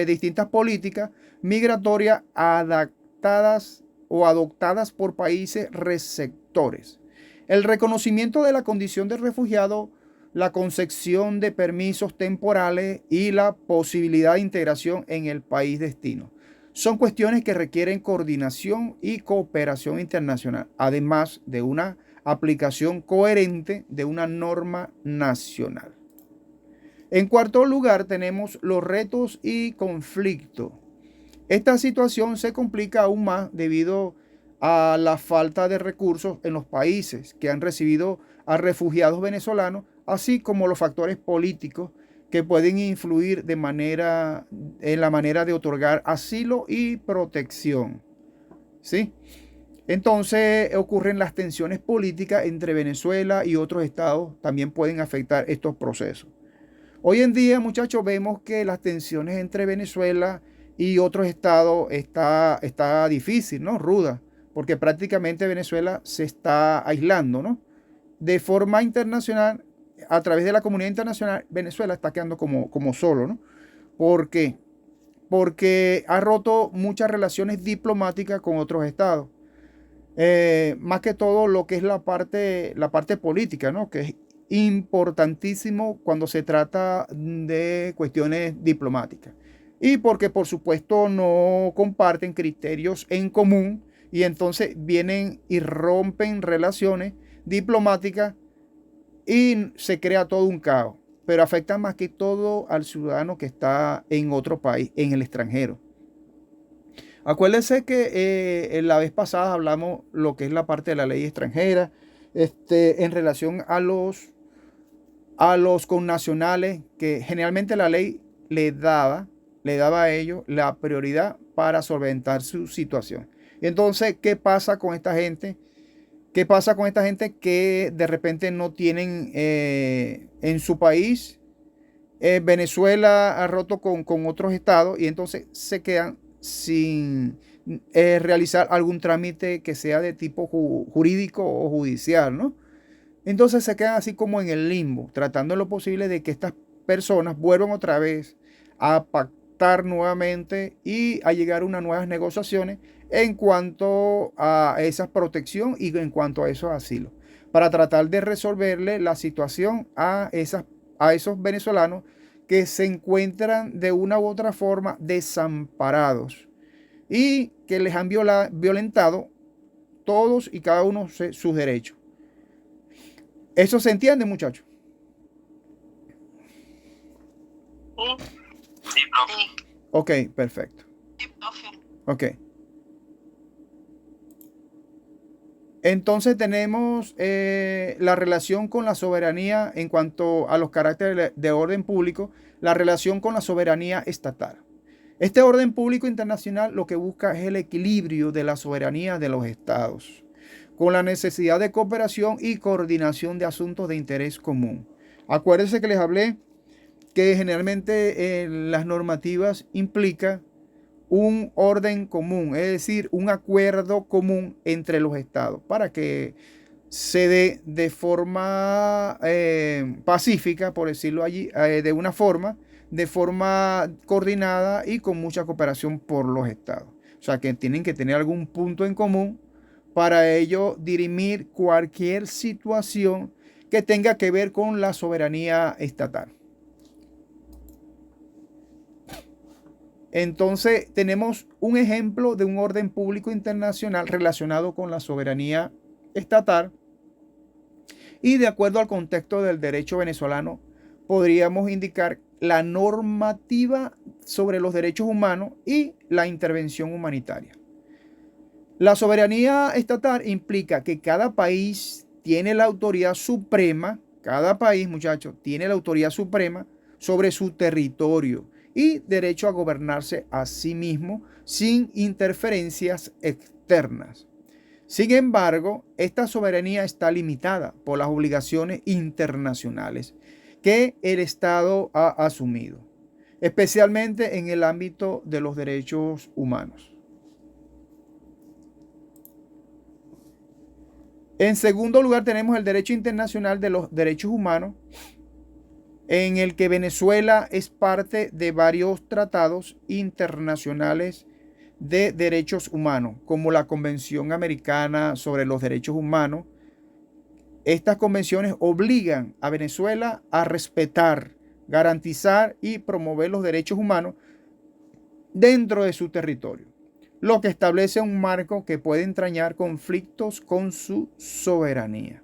distintas políticas migratorias adaptadas o adoptadas por países receptores. El reconocimiento de la condición de refugiado, la concesión de permisos temporales y la posibilidad de integración en el país destino. Son cuestiones que requieren coordinación y cooperación internacional, además de una aplicación coherente de una norma nacional. En cuarto lugar, tenemos los retos y conflictos. Esta situación se complica aún más debido a la falta de recursos en los países que han recibido a refugiados venezolanos, así como los factores políticos que pueden influir en la manera de otorgar asilo y protección, ¿sí? Entonces ocurren las tensiones políticas entre Venezuela y otros estados, también pueden afectar estos procesos. Hoy en día, muchachos, vemos que las tensiones entre Venezuela y otros estados está difícil, ¿no? Ruda, porque prácticamente Venezuela se está aislando, ¿no? De forma internacional, a través de la comunidad internacional, Venezuela está quedando como solo, ¿no? ¿Por qué? Porque ha roto muchas relaciones diplomáticas con otros estados. Más que todo lo que es la parte política, ¿no? Que es importantísimo cuando se trata de cuestiones diplomáticas. Y porque por supuesto no comparten criterios en común y entonces vienen y rompen relaciones diplomáticas y se crea todo un caos. Pero afecta más que todo al ciudadano que está en otro país, en el extranjero. Acuérdense que la vez pasada hablamos lo que es la parte de la ley extranjera, en relación a los connacionales, que generalmente la ley le daba a ellos la prioridad para solventar su situación. Y entonces, ¿qué pasa con esta gente? ¿Qué pasa con esta gente que de repente no tienen en su país? Venezuela ha roto con otros estados y entonces se quedan sin realizar algún trámite que sea de tipo jurídico o judicial, ¿no? Entonces se quedan así como en el limbo, tratando lo posible de que estas personas vuelvan otra vez a pactar nuevamente y a llegar a unas nuevas negociaciones en cuanto a esa protección y en cuanto a esos asilos, para tratar de resolverle la situación a esos venezolanos que se encuentran de una u otra forma desamparados y que les han violentado todos y cada uno sus derechos. ¿Eso se entiende, muchachos? Sí, profe. Ok, perfecto. Sí, profe. Ok. Entonces tenemos la relación con la soberanía en cuanto a los caracteres de orden público, la relación con la soberanía estatal. Este orden público internacional lo que busca es el equilibrio de la soberanía de los estados, con la necesidad de cooperación y coordinación de asuntos de interés común. Acuérdense que les hablé que generalmente las normativas implican un orden común, es decir, un acuerdo común entre los estados para que se dé de forma pacífica, por decirlo allí, de forma coordinada y con mucha cooperación por los estados. O sea, que tienen que tener algún punto en común para ello dirimir cualquier situación que tenga que ver con la soberanía estatal. Entonces, tenemos un ejemplo de un orden público internacional relacionado con la soberanía estatal y de acuerdo al contexto del derecho venezolano, podríamos indicar la normativa sobre los derechos humanos y la intervención humanitaria. La soberanía estatal implica que cada país tiene la autoridad suprema, cada país, muchachos, tiene la autoridad suprema sobre su territorio y derecho a gobernarse a sí mismo sin interferencias externas. Sin embargo, esta soberanía está limitada por las obligaciones internacionales que el Estado ha asumido, especialmente en el ámbito de los derechos humanos. En segundo lugar, tenemos el derecho internacional de los derechos humanos, en el que Venezuela es parte de varios tratados internacionales de derechos humanos, como la Convención Americana sobre los Derechos Humanos. Estas convenciones obligan a Venezuela a respetar, garantizar y promover los derechos humanos dentro de su territorio, lo que establece un marco que puede entrañar conflictos con su soberanía.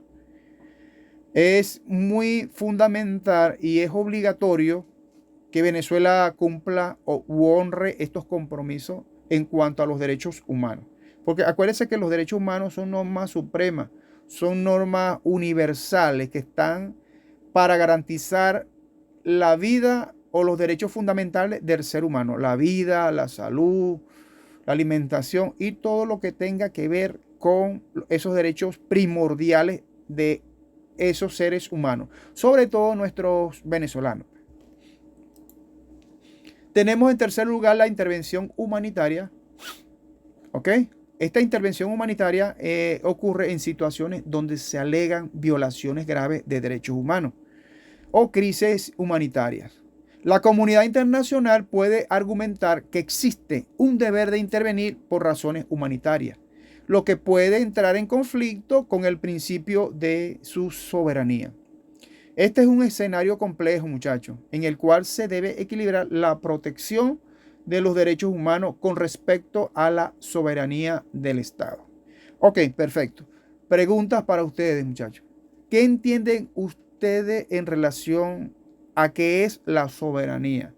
Es muy fundamental y es obligatorio que Venezuela cumpla u honre estos compromisos en cuanto a los derechos humanos. Porque acuérdense que los derechos humanos son normas supremas, son normas universales que están para garantizar la vida o los derechos fundamentales del ser humano. La vida, la salud, la alimentación y todo lo que tenga que ver con esos derechos primordiales de esos seres humanos, sobre todo nuestros venezolanos. Tenemos en tercer lugar la intervención humanitaria. ¿Ok? Esta intervención humanitaria ocurre en situaciones donde se alegan violaciones graves de derechos humanos o crisis humanitarias. La comunidad internacional puede argumentar que existe un deber de intervenir por razones humanitarias, lo que puede entrar en conflicto con el principio de su soberanía. Este es un escenario complejo, muchachos, en el cual se debe equilibrar la protección de los derechos humanos con respecto a la soberanía del Estado. Ok, perfecto. Preguntas para ustedes, muchachos. ¿Qué entienden ustedes en relación a qué es la soberanía?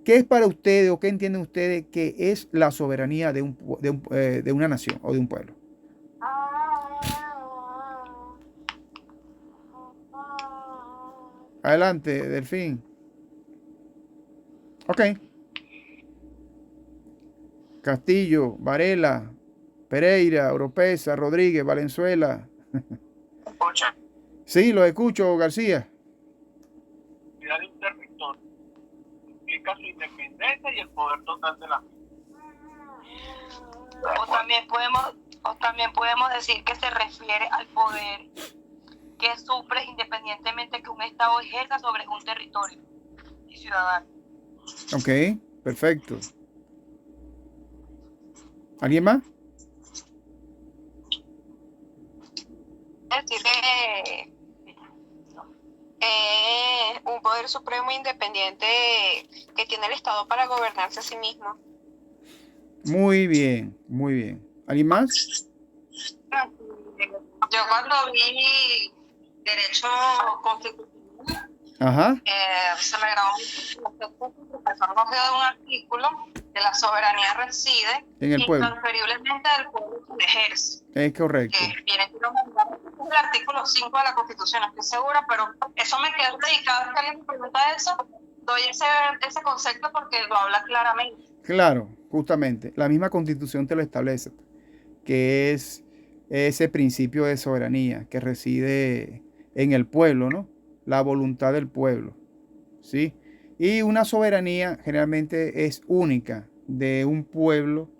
¿Qué es para ustedes o qué entienden ustedes que es la soberanía de una nación o de un pueblo? Adelante, Delfín. Ok. Castillo, Varela, Pereira, Oropesa, Rodríguez, Valenzuela. ¿Escucha? Sí, lo escucho, García. La de un territorio implica su independencia y el poder total de la O también podemos decir que se refiere al poder que sufre independientemente que un Estado ejerza sobre un territorio y ciudadano. Ok, perfecto. ¿Alguien más? Es decir, un poder supremo independiente que tiene el Estado para gobernarse a sí mismo. Muy bien, muy bien. ¿Alguien más? Yo cuando vi derecho constitucional, Ajá. se me grabó mucho el profesor nos dio un artículo de la soberanía reside En el pueblo. intransferiblemente del pueblo que ejerce. Es correcto. Que viene el artículo 5 de la Constitución, no estoy segura, pero eso me queda dedicado. Cada vez que alguien me pregunta eso, doy ese concepto porque lo habla claramente. Claro, justamente. La misma constitución te lo establece, que es ese principio de soberanía que reside en el pueblo, ¿no? La voluntad del pueblo, ¿sí? Y una soberanía generalmente es única de un pueblo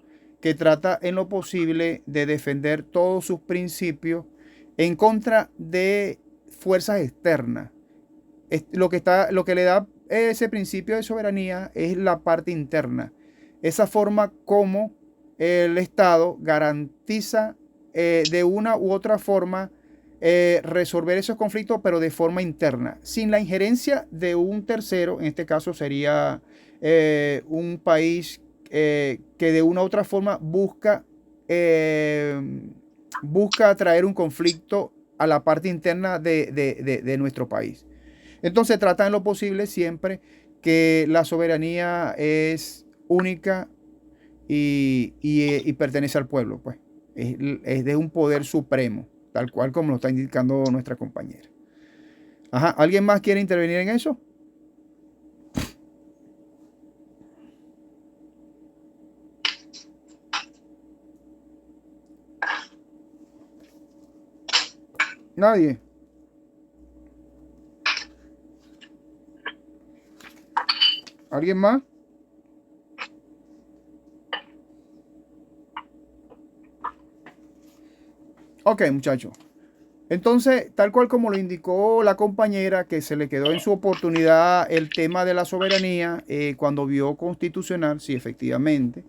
que trata en lo posible de defender todos sus principios en contra de fuerzas externas. Lo que le da ese principio de soberanía es la parte interna. Esa forma como el Estado garantiza de una u otra forma resolver esos conflictos, pero de forma interna, sin la injerencia de un tercero. En este caso sería un país que de una u otra forma busca traer un conflicto a la parte interna de nuestro país. Entonces trata en lo posible siempre que la soberanía es única y pertenece al pueblo, pues. Es de un poder supremo, tal cual como lo está indicando nuestra compañera. Ajá, ¿alguien más quiere intervenir en eso? Nadie. ¿Alguien más? Ok, muchachos. Entonces, tal cual como lo indicó la compañera, que se le quedó en su oportunidad el tema de la soberanía cuando vio constitucional, sí, efectivamente,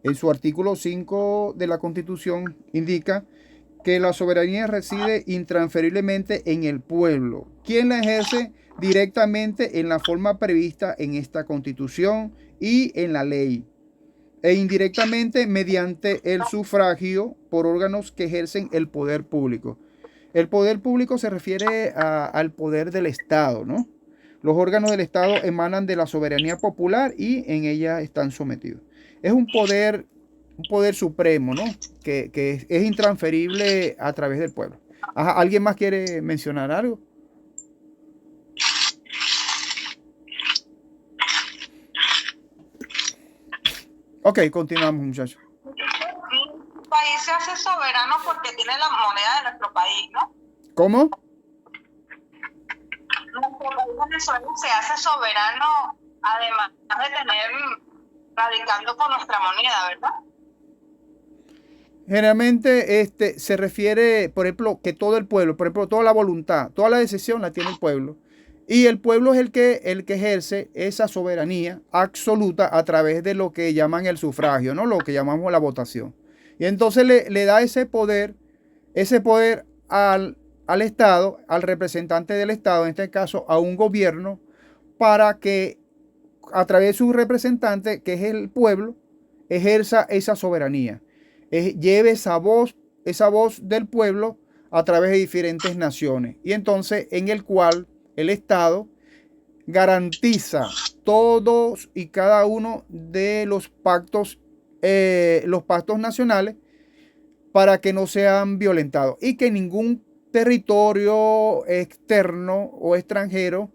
en su artículo 5 de la Constitución indica que la soberanía reside intransferiblemente en el pueblo, quien la ejerce directamente en la forma prevista en esta Constitución y en la ley, e indirectamente mediante el sufragio por órganos que ejercen el poder público. El poder público se refiere al poder del Estado, ¿no? Los órganos del Estado emanan de la soberanía popular y en ella están sometidos. Es un poder supremo, ¿no? Que es intransferible a través del pueblo. Ajá, ¿alguien más quiere mencionar algo? Ok, continuamos, muchachos. Un país se hace soberano porque tiene la moneda de nuestro país, ¿no? ¿Cómo? Nuestro país Venezuela se hace soberano además de tener radicando con nuestra moneda, ¿verdad? Generalmente se refiere, por ejemplo, que todo el pueblo, por ejemplo, toda la voluntad, toda la decisión la tiene el pueblo. Y el pueblo es el que ejerce esa soberanía absoluta a través de lo que llaman el sufragio, ¿no? Lo que llamamos la votación. Y entonces le da ese poder al Estado, al representante del Estado, en este caso a un gobierno, para que a través de su representante, que es el pueblo, ejerza esa soberanía. Lleve esa voz del pueblo a través de diferentes naciones. Y entonces en el cual el Estado garantiza todos y cada uno de los pactos nacionales para que no sean violentados y que ningún territorio externo o extranjero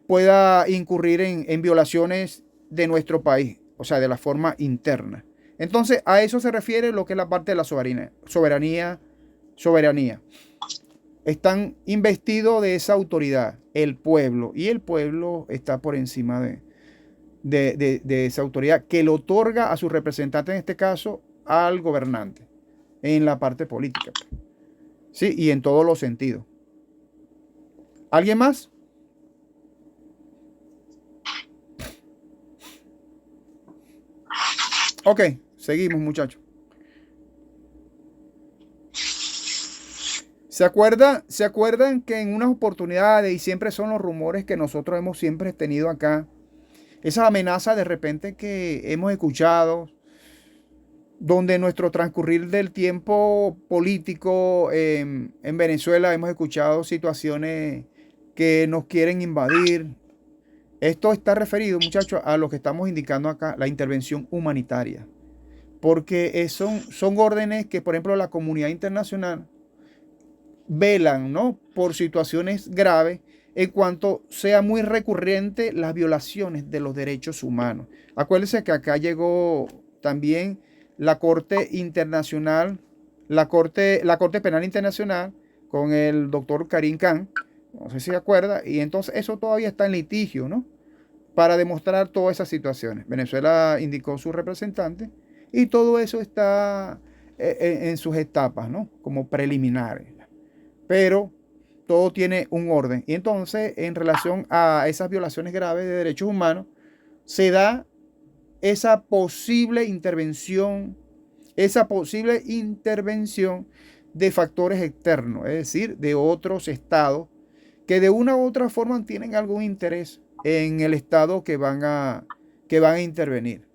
pueda incurrir en violaciones de nuestro país, o sea, de la forma interna. Entonces, a eso se refiere lo que es la parte de la soberanía. Están investidos de esa autoridad, el pueblo, y el pueblo está por encima de esa autoridad que le otorga a su representante, en este caso, al gobernante, en la parte política. Sí, y en todos los sentidos. ¿Alguien más? Ok, seguimos, muchachos. ¿Se acuerdan que en unas oportunidades, y siempre son los rumores que nosotros hemos siempre tenido acá, esas amenazas de repente que hemos escuchado, donde en nuestro transcurrir del tiempo político en Venezuela hemos escuchado situaciones que nos quieren invadir? Esto está referido, muchachos, a lo que estamos indicando acá, la intervención humanitaria. Porque son órdenes que, por ejemplo, la comunidad internacional velan, ¿no?, por situaciones graves en cuanto sea muy recurrente las violaciones de los derechos humanos. Acuérdense que acá llegó también la Corte Internacional, la Corte Penal Internacional con el doctor Karim Khan, no sé si se acuerda, y entonces eso todavía está en litigio, ¿no? Para demostrar todas esas situaciones. Venezuela indicó su representante y todo eso está en sus etapas, ¿no? Como preliminares. Pero todo tiene un orden. Y entonces, en relación a esas violaciones graves de derechos humanos, se da esa posible intervención de factores externos, es decir, de otros estados que de una u otra forma tienen algún interés en el estado que van a intervenir.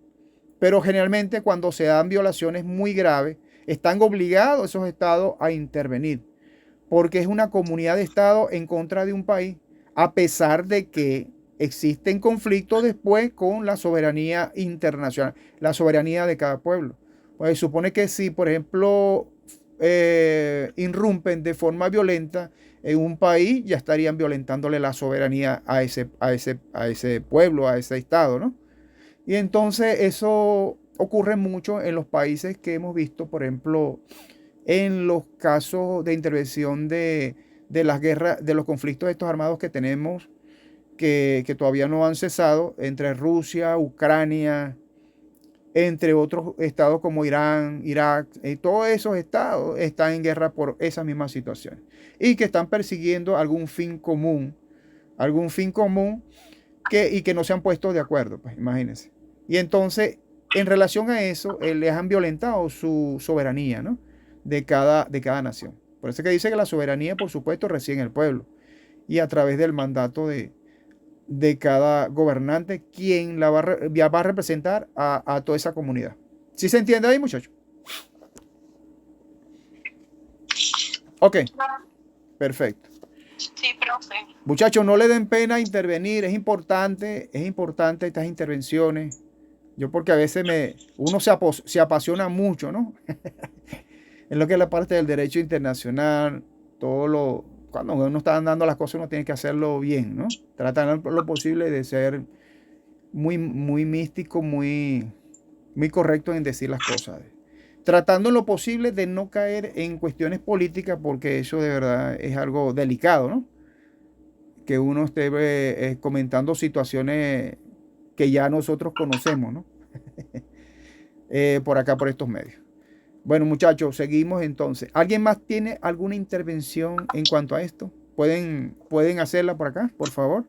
Pero generalmente cuando se dan violaciones muy graves, están obligados esos estados a intervenir, porque es una comunidad de estados en contra de un país, a pesar de que existen conflictos después con la soberanía internacional, la soberanía de cada pueblo. Pues se supone que si, por ejemplo, irrumpen de forma violenta en un país, ya estarían violentándole la soberanía a ese pueblo, a ese estado, ¿no? Y entonces eso ocurre mucho en los países que hemos visto, por ejemplo, en los casos de intervención de las guerras, de los conflictos estos armados que tenemos, que todavía no han cesado, entre Rusia, Ucrania, entre otros estados como Irán, Irak, todos esos estados están en guerra por esas mismas situaciones y que están persiguiendo algún fin común y que no se han puesto de acuerdo, pues imagínense. Y entonces, en relación a eso, les han violentado su soberanía, ¿no? De cada nación. Por eso es que dice que la soberanía, por supuesto, reside en el pueblo y a través del mandato de cada gobernante, quien va a representar a toda esa comunidad. ¿Sí se entiende ahí, muchachos? Ok, perfecto. Sí, profe. Muchachos, no le den pena intervenir, es importante estas intervenciones. Yo porque a veces uno se apasiona mucho, ¿no? En lo que es la parte del derecho internacional, cuando uno está dando las cosas uno tiene que hacerlo bien, ¿no? Tratar lo posible de ser muy, muy místico, muy, muy correcto en decir las cosas. Tratando lo posible de no caer en cuestiones políticas porque eso de verdad es algo delicado, ¿no? Que uno esté comentando situaciones que ya nosotros conocemos, ¿no? Por acá, por estos medios. Bueno, muchachos, seguimos entonces. ¿Alguien más tiene alguna intervención en cuanto a esto? ¿Pueden hacerla por acá, por favor?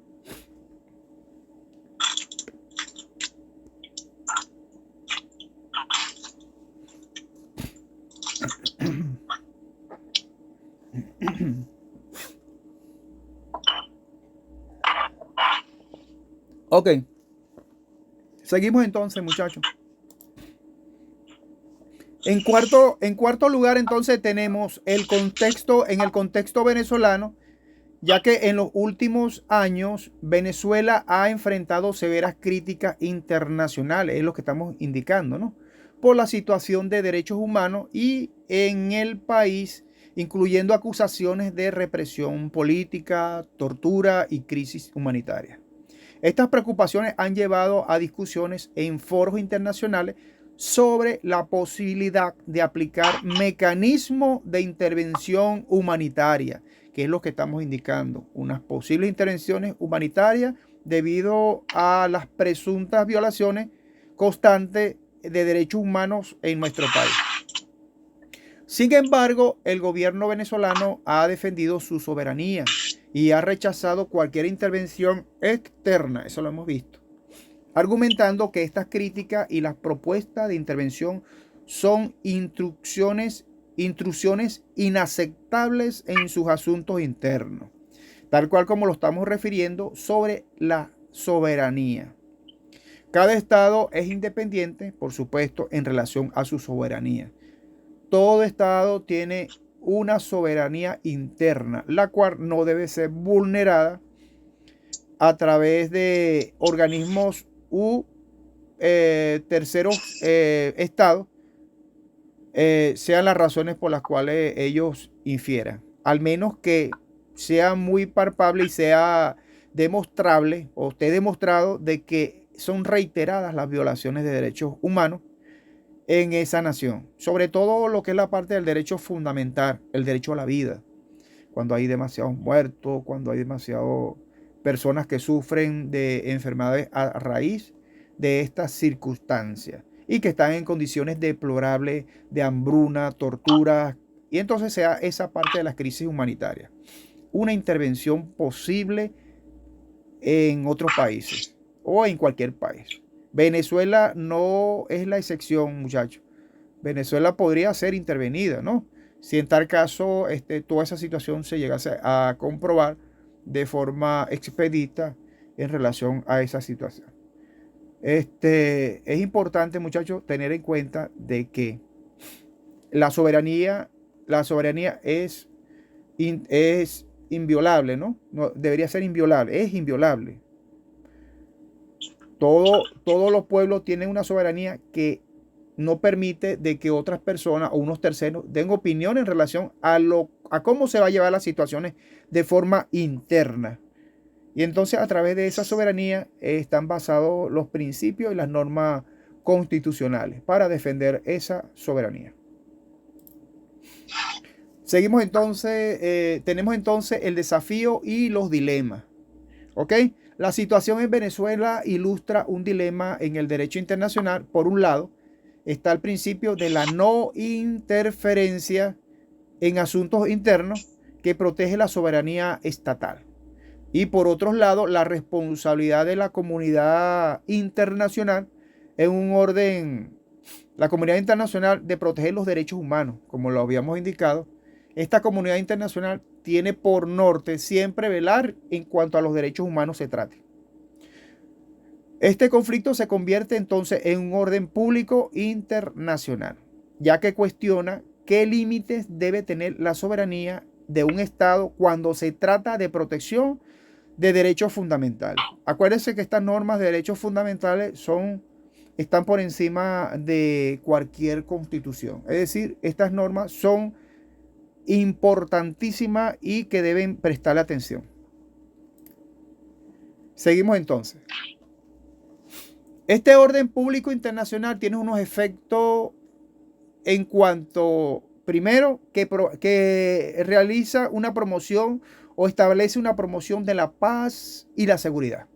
Ok. Seguimos entonces, muchachos. En cuarto lugar, entonces, tenemos en el contexto venezolano, ya que en los últimos años Venezuela ha enfrentado severas críticas internacionales, es lo que estamos indicando, ¿no? Por la situación de derechos humanos y en el país, incluyendo acusaciones de represión política, tortura y crisis humanitaria. Estas preocupaciones han llevado a discusiones en foros internacionales sobre la posibilidad de aplicar mecanismos de intervención humanitaria, que es lo que estamos indicando, unas posibles intervenciones humanitarias debido a las presuntas violaciones constantes de derechos humanos en nuestro país. Sin embargo, el gobierno venezolano ha defendido su soberanía y ha rechazado cualquier intervención externa, eso lo hemos visto, argumentando que estas críticas y las propuestas de intervención son intrusiones inaceptables en sus asuntos internos, tal cual como lo estamos refiriendo sobre la soberanía. Cada estado es independiente, por supuesto, en relación a su soberanía. Todo estado tiene una soberanía interna, la cual no debe ser vulnerada a través de organismos terceros estados, sean las razones por las cuales ellos infieran, al menos que sea muy palpable y sea demostrable o esté demostrado de que son reiteradas las violaciones de derechos humanos en esa nación. Sobre todo lo que es la parte del derecho fundamental, el derecho a la vida. Cuando hay demasiados muertos, cuando hay demasiadas personas que sufren de enfermedades a raíz de estas circunstancias y que están en condiciones deplorables de hambruna, tortura, y entonces sea esa parte de las crisis humanitarias. Una intervención posible en otros países o en cualquier país. Venezuela no es la excepción, muchachos. Venezuela podría ser intervenida, ¿no? Si en tal caso toda esa situación se llegase a comprobar de forma expedita en relación a esa situación. Es importante, muchachos, tener en cuenta de que la soberanía es inviolable, ¿no? No debería ser inviolable, es inviolable. Todos los pueblos tienen una soberanía que no permite de que otras personas o unos terceros den opinión en relación a cómo se va a llevar las situaciones de forma interna. Y entonces a través de esa soberanía están basados los principios y las normas constitucionales para defender esa soberanía. Seguimos entonces, tenemos entonces el desafío y los dilemas. ¿Ok? La situación en Venezuela ilustra un dilema en el derecho internacional. Por un lado, está el principio de la no interferencia en asuntos internos que protege la soberanía estatal. Y por otro lado, la responsabilidad de la comunidad internacional en un orden, la comunidad internacional de proteger los derechos humanos, como lo habíamos indicado. Esta comunidad internacional tiene por norte siempre velar en cuanto a los derechos humanos se trate. Este conflicto se convierte entonces en un orden público internacional, ya que cuestiona qué límites debe tener la soberanía de un Estado cuando se trata de protección de derechos fundamentales. Acuérdense que estas normas de derechos fundamentales están por encima de cualquier constitución. Es decir, estas normas son importantísimas y que deben prestarle atención. Seguimos entonces. Este orden público internacional tiene unos efectos en cuanto, primero, que realiza una promoción o establece una promoción de la paz y la seguridad.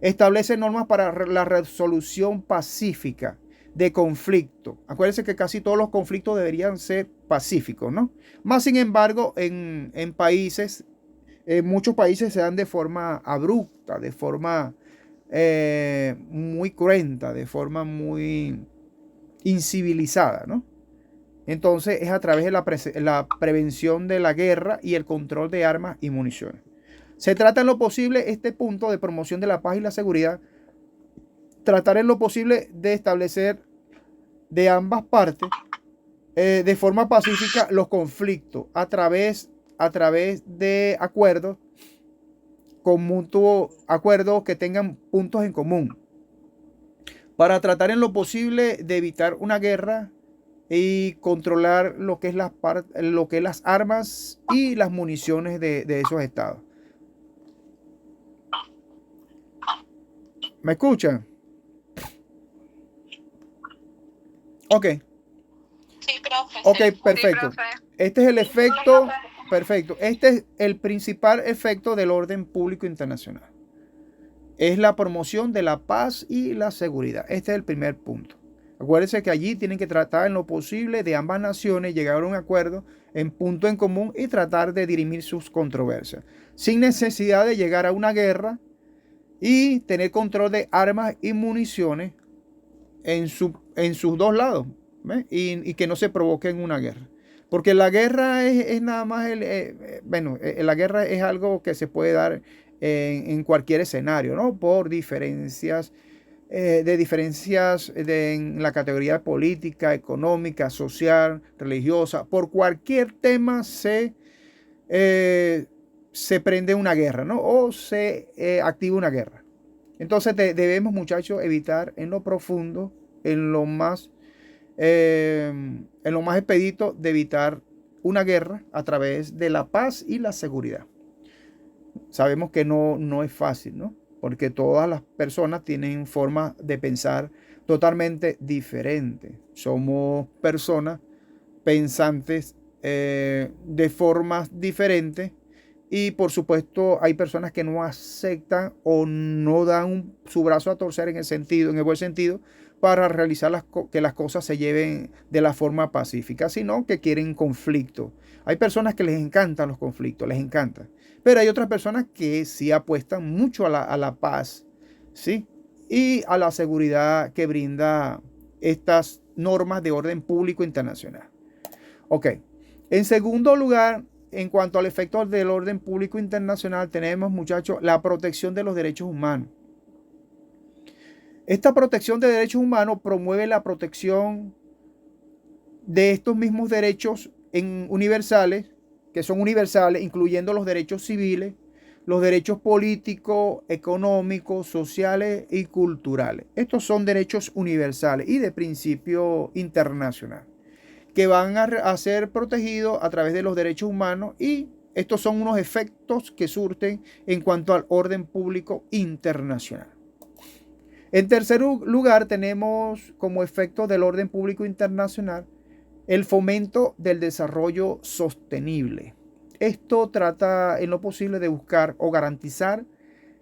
Establece normas para la resolución pacífica de conflictos. Acuérdense que casi todos los conflictos deberían ser pacíficos, ¿no? Más sin embargo, en muchos países se dan de forma abrupta, de forma muy cruenta, de forma muy incivilizada, ¿no? Entonces es a través de la prevención de la guerra y el control de armas y municiones. Se trata en lo posible este punto de promoción de la paz y la seguridad, tratar en lo posible de establecer de ambas partes de forma pacífica los conflictos a través de acuerdos con mutuo acuerdo que tengan puntos en común para tratar en lo posible de evitar una guerra y controlar lo que es las armas y las municiones de esos estados. ¿Me escuchan? Ok. Sí, profe. Ok, perfecto. Sí, profe. Este es el efecto. Perfecto. Este es el principal efecto del orden público internacional. Es la promoción de la paz y la seguridad. Este es el primer punto. Acuérdense que allí tienen que tratar en lo posible de ambas naciones llegar a un acuerdo en punto en común y tratar de dirimir sus controversias, sin necesidad de llegar a una guerra y tener control de armas y municiones en sus dos lados, ¿ves? Y que no se provoquen una guerra. Porque la guerra es nada más, la guerra es algo que se puede dar en cualquier escenario, ¿no? Por diferencias en la categoría política, económica, social, religiosa. Por cualquier tema se prende una guerra, ¿no? O se activa una guerra. Entonces debemos, muchachos, evitar en lo profundo, en lo más expedito, de evitar una guerra a través de la paz y la seguridad. Sabemos que no es fácil, ¿no? Porque todas las personas tienen formas de pensar totalmente diferentes. Somos personas pensantes de formas diferentes, y por supuesto hay personas que no aceptan o no dan su brazo a torcer en el buen sentido, para realizar que las cosas se lleven de la forma pacífica, sino que quieren conflicto. Hay personas que les encantan los conflictos, les encanta. Pero hay otras personas que sí apuestan mucho a la paz, ¿sí? Y a la seguridad que brinda estas normas de orden público internacional. Ok. En segundo lugar, en cuanto al efecto del orden público internacional, tenemos, muchachos, la protección de los derechos humanos. Esta protección de derechos humanos promueve la protección de estos mismos derechos universales, que son universales, incluyendo los derechos civiles, los derechos políticos, económicos, sociales y culturales. Estos son derechos universales y de principio internacional, que van a ser protegidos a través de los derechos humanos, y estos son unos efectos que surten en cuanto al orden público internacional. En tercer lugar, tenemos como efecto del orden público internacional el fomento del desarrollo sostenible. Esto trata en lo posible de buscar o garantizar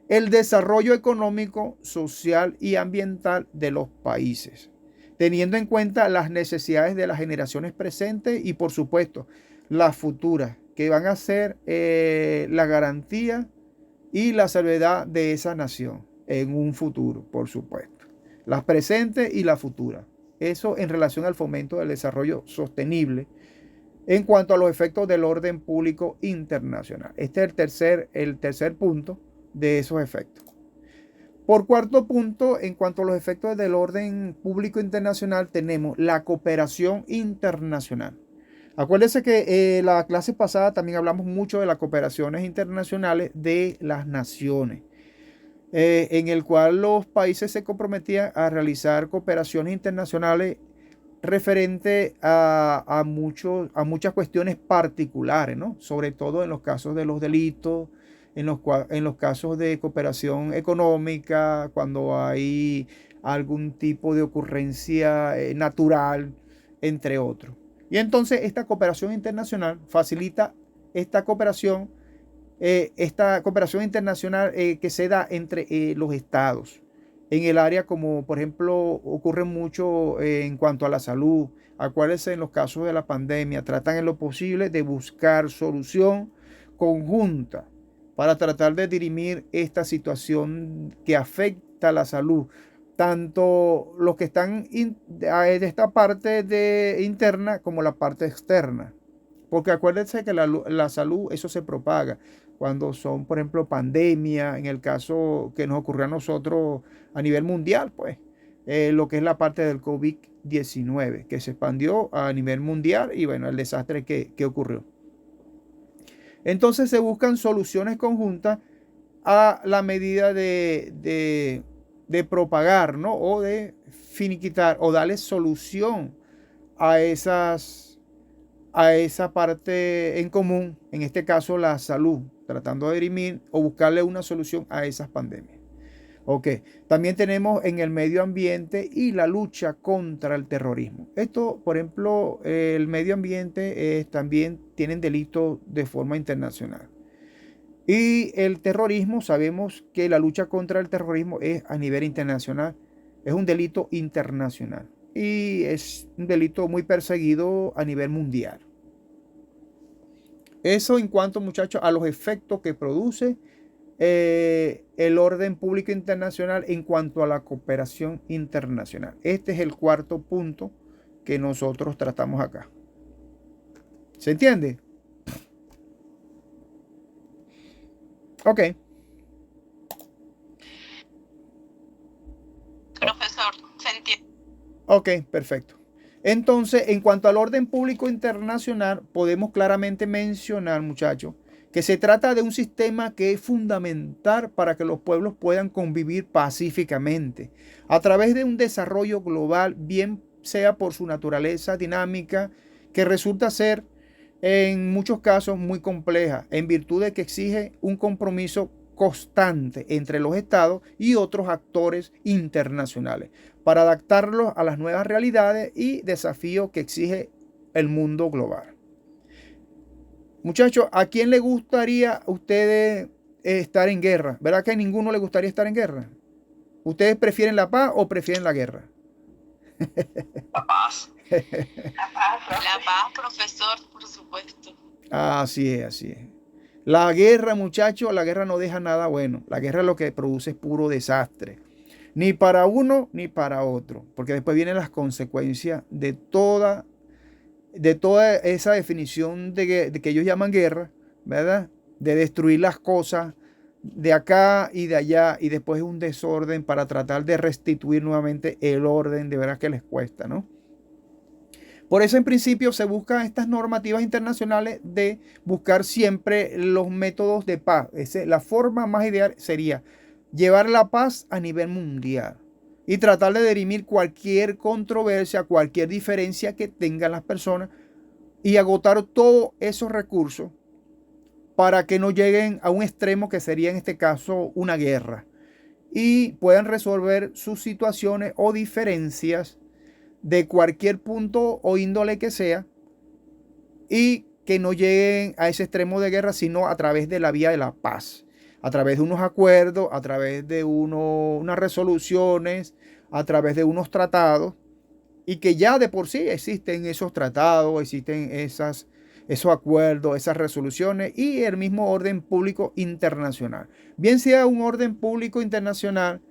el desarrollo económico, social y ambiental de los países, teniendo en cuenta las necesidades de las generaciones presentes y, por supuesto, las futuras, que van a ser la garantía y la salvedad de esa nación en un futuro, por supuesto. Las presentes y las futuras. Eso en relación al fomento del desarrollo sostenible en cuanto a los efectos del orden público internacional. Este es el tercer punto de esos efectos. Por cuarto punto, en cuanto a los efectos del orden público internacional, tenemos la cooperación internacional. Acuérdense que la clase pasada también hablamos mucho de las cooperaciones internacionales de las naciones, en el cual los países se comprometían a realizar cooperaciones internacionales referente a muchas cuestiones particulares, ¿no? Sobre todo en los casos de los delitos, en los casos de cooperación económica, cuando hay algún tipo de ocurrencia natural, entre otros. Y entonces esta cooperación internacional facilita esta cooperación internacional que se da entre los estados en el área, como por ejemplo ocurre mucho en cuanto a la salud. Acuérdense, en los casos de la pandemia tratan en lo posible de buscar solución conjunta para tratar de dirimir esta situación que afecta a la salud, tanto los que están de esta parte interna como la parte externa. Porque acuérdense que la salud, eso se propaga cuando son, por ejemplo, pandemia, en el caso que nos ocurrió a nosotros a nivel mundial, pues, lo que es la parte del COVID-19, que se expandió a nivel mundial, y bueno, el desastre que ocurrió. Entonces se buscan soluciones conjuntas a la medida de propagar, ¿no? O de finiquitar o darle solución a esa parte en común, en este caso la salud, tratando de dirimir o buscarle una solución a esas pandemias. Ok, también tenemos en el medio ambiente y la lucha contra el terrorismo. Esto, por ejemplo, el medio ambiente también tienen delitos de forma internacional. Y el terrorismo, sabemos que la lucha contra el terrorismo es a nivel internacional, es un delito internacional y es un delito muy perseguido a nivel mundial. Eso en cuanto, muchachos, a los efectos que produce el orden público internacional en cuanto a la cooperación internacional. Este es el cuarto punto que nosotros tratamos acá. ¿Se entiende? Ok. Profesor, se entiende. Ok, perfecto. Entonces, en cuanto al orden público internacional, podemos claramente mencionar, muchachos, que se trata de un sistema que es fundamental para que los pueblos puedan convivir pacíficamente a través de un desarrollo global, bien sea por su naturaleza dinámica, que resulta ser en muchos casos muy compleja, en virtud de que exige un compromiso constante entre los estados y otros actores internacionales para adaptarlos a las nuevas realidades y desafíos que exige el mundo global. Muchachos, ¿a quién le gustaría a ustedes estar en guerra? ¿Verdad que a ninguno le gustaría estar en guerra? ¿Ustedes prefieren la paz o prefieren la guerra? La paz. La paz, profesor, por supuesto. Así es, así es. La guerra, muchachos, la guerra no deja nada bueno. La guerra lo que produce es puro desastre. Ni para uno ni para otro. Porque después vienen las consecuencias de toda esa definición de que ellos llaman guerra, ¿verdad? De destruir las cosas de acá y de allá y después un desorden para tratar de restituir nuevamente el orden, de veras que les cuesta, ¿no? Por eso en principio se buscan estas normativas internacionales de buscar siempre los métodos de paz. La forma más ideal sería llevar la paz a nivel mundial y tratar de dirimir cualquier controversia, cualquier diferencia que tengan las personas y agotar todos esos recursos para que no lleguen a un extremo que sería en este caso una guerra y puedan resolver sus situaciones o diferencias de cualquier punto o índole que sea y que no lleguen a ese extremo de guerra, sino a través de la vía de la paz, a través de unos acuerdos, a través de unas resoluciones, a través de unos tratados, y que ya de por sí existen esos tratados, existen esos acuerdos, esas resoluciones y el mismo orden público internacional. Bien sea un orden público internacional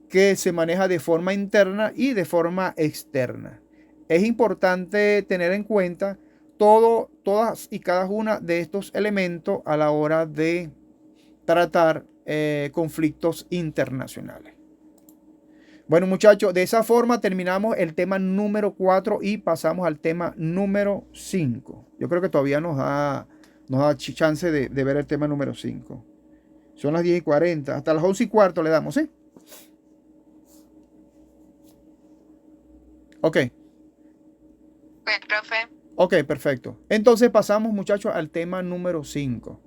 que se maneja de forma interna y de forma externa. Es importante tener en cuenta todas y cada una de estos elementos a la hora de tratar conflictos internacionales. Bueno, muchachos, de esa forma terminamos el tema número 4 y pasamos al tema número 5. Yo creo que todavía nos da chance de ver el tema número 5. Son las 10:40, hasta las 11:15 le damos, ¿sí? Ok. Pues, profe. Ok, perfecto. Entonces pasamos, muchachos, al tema número 5.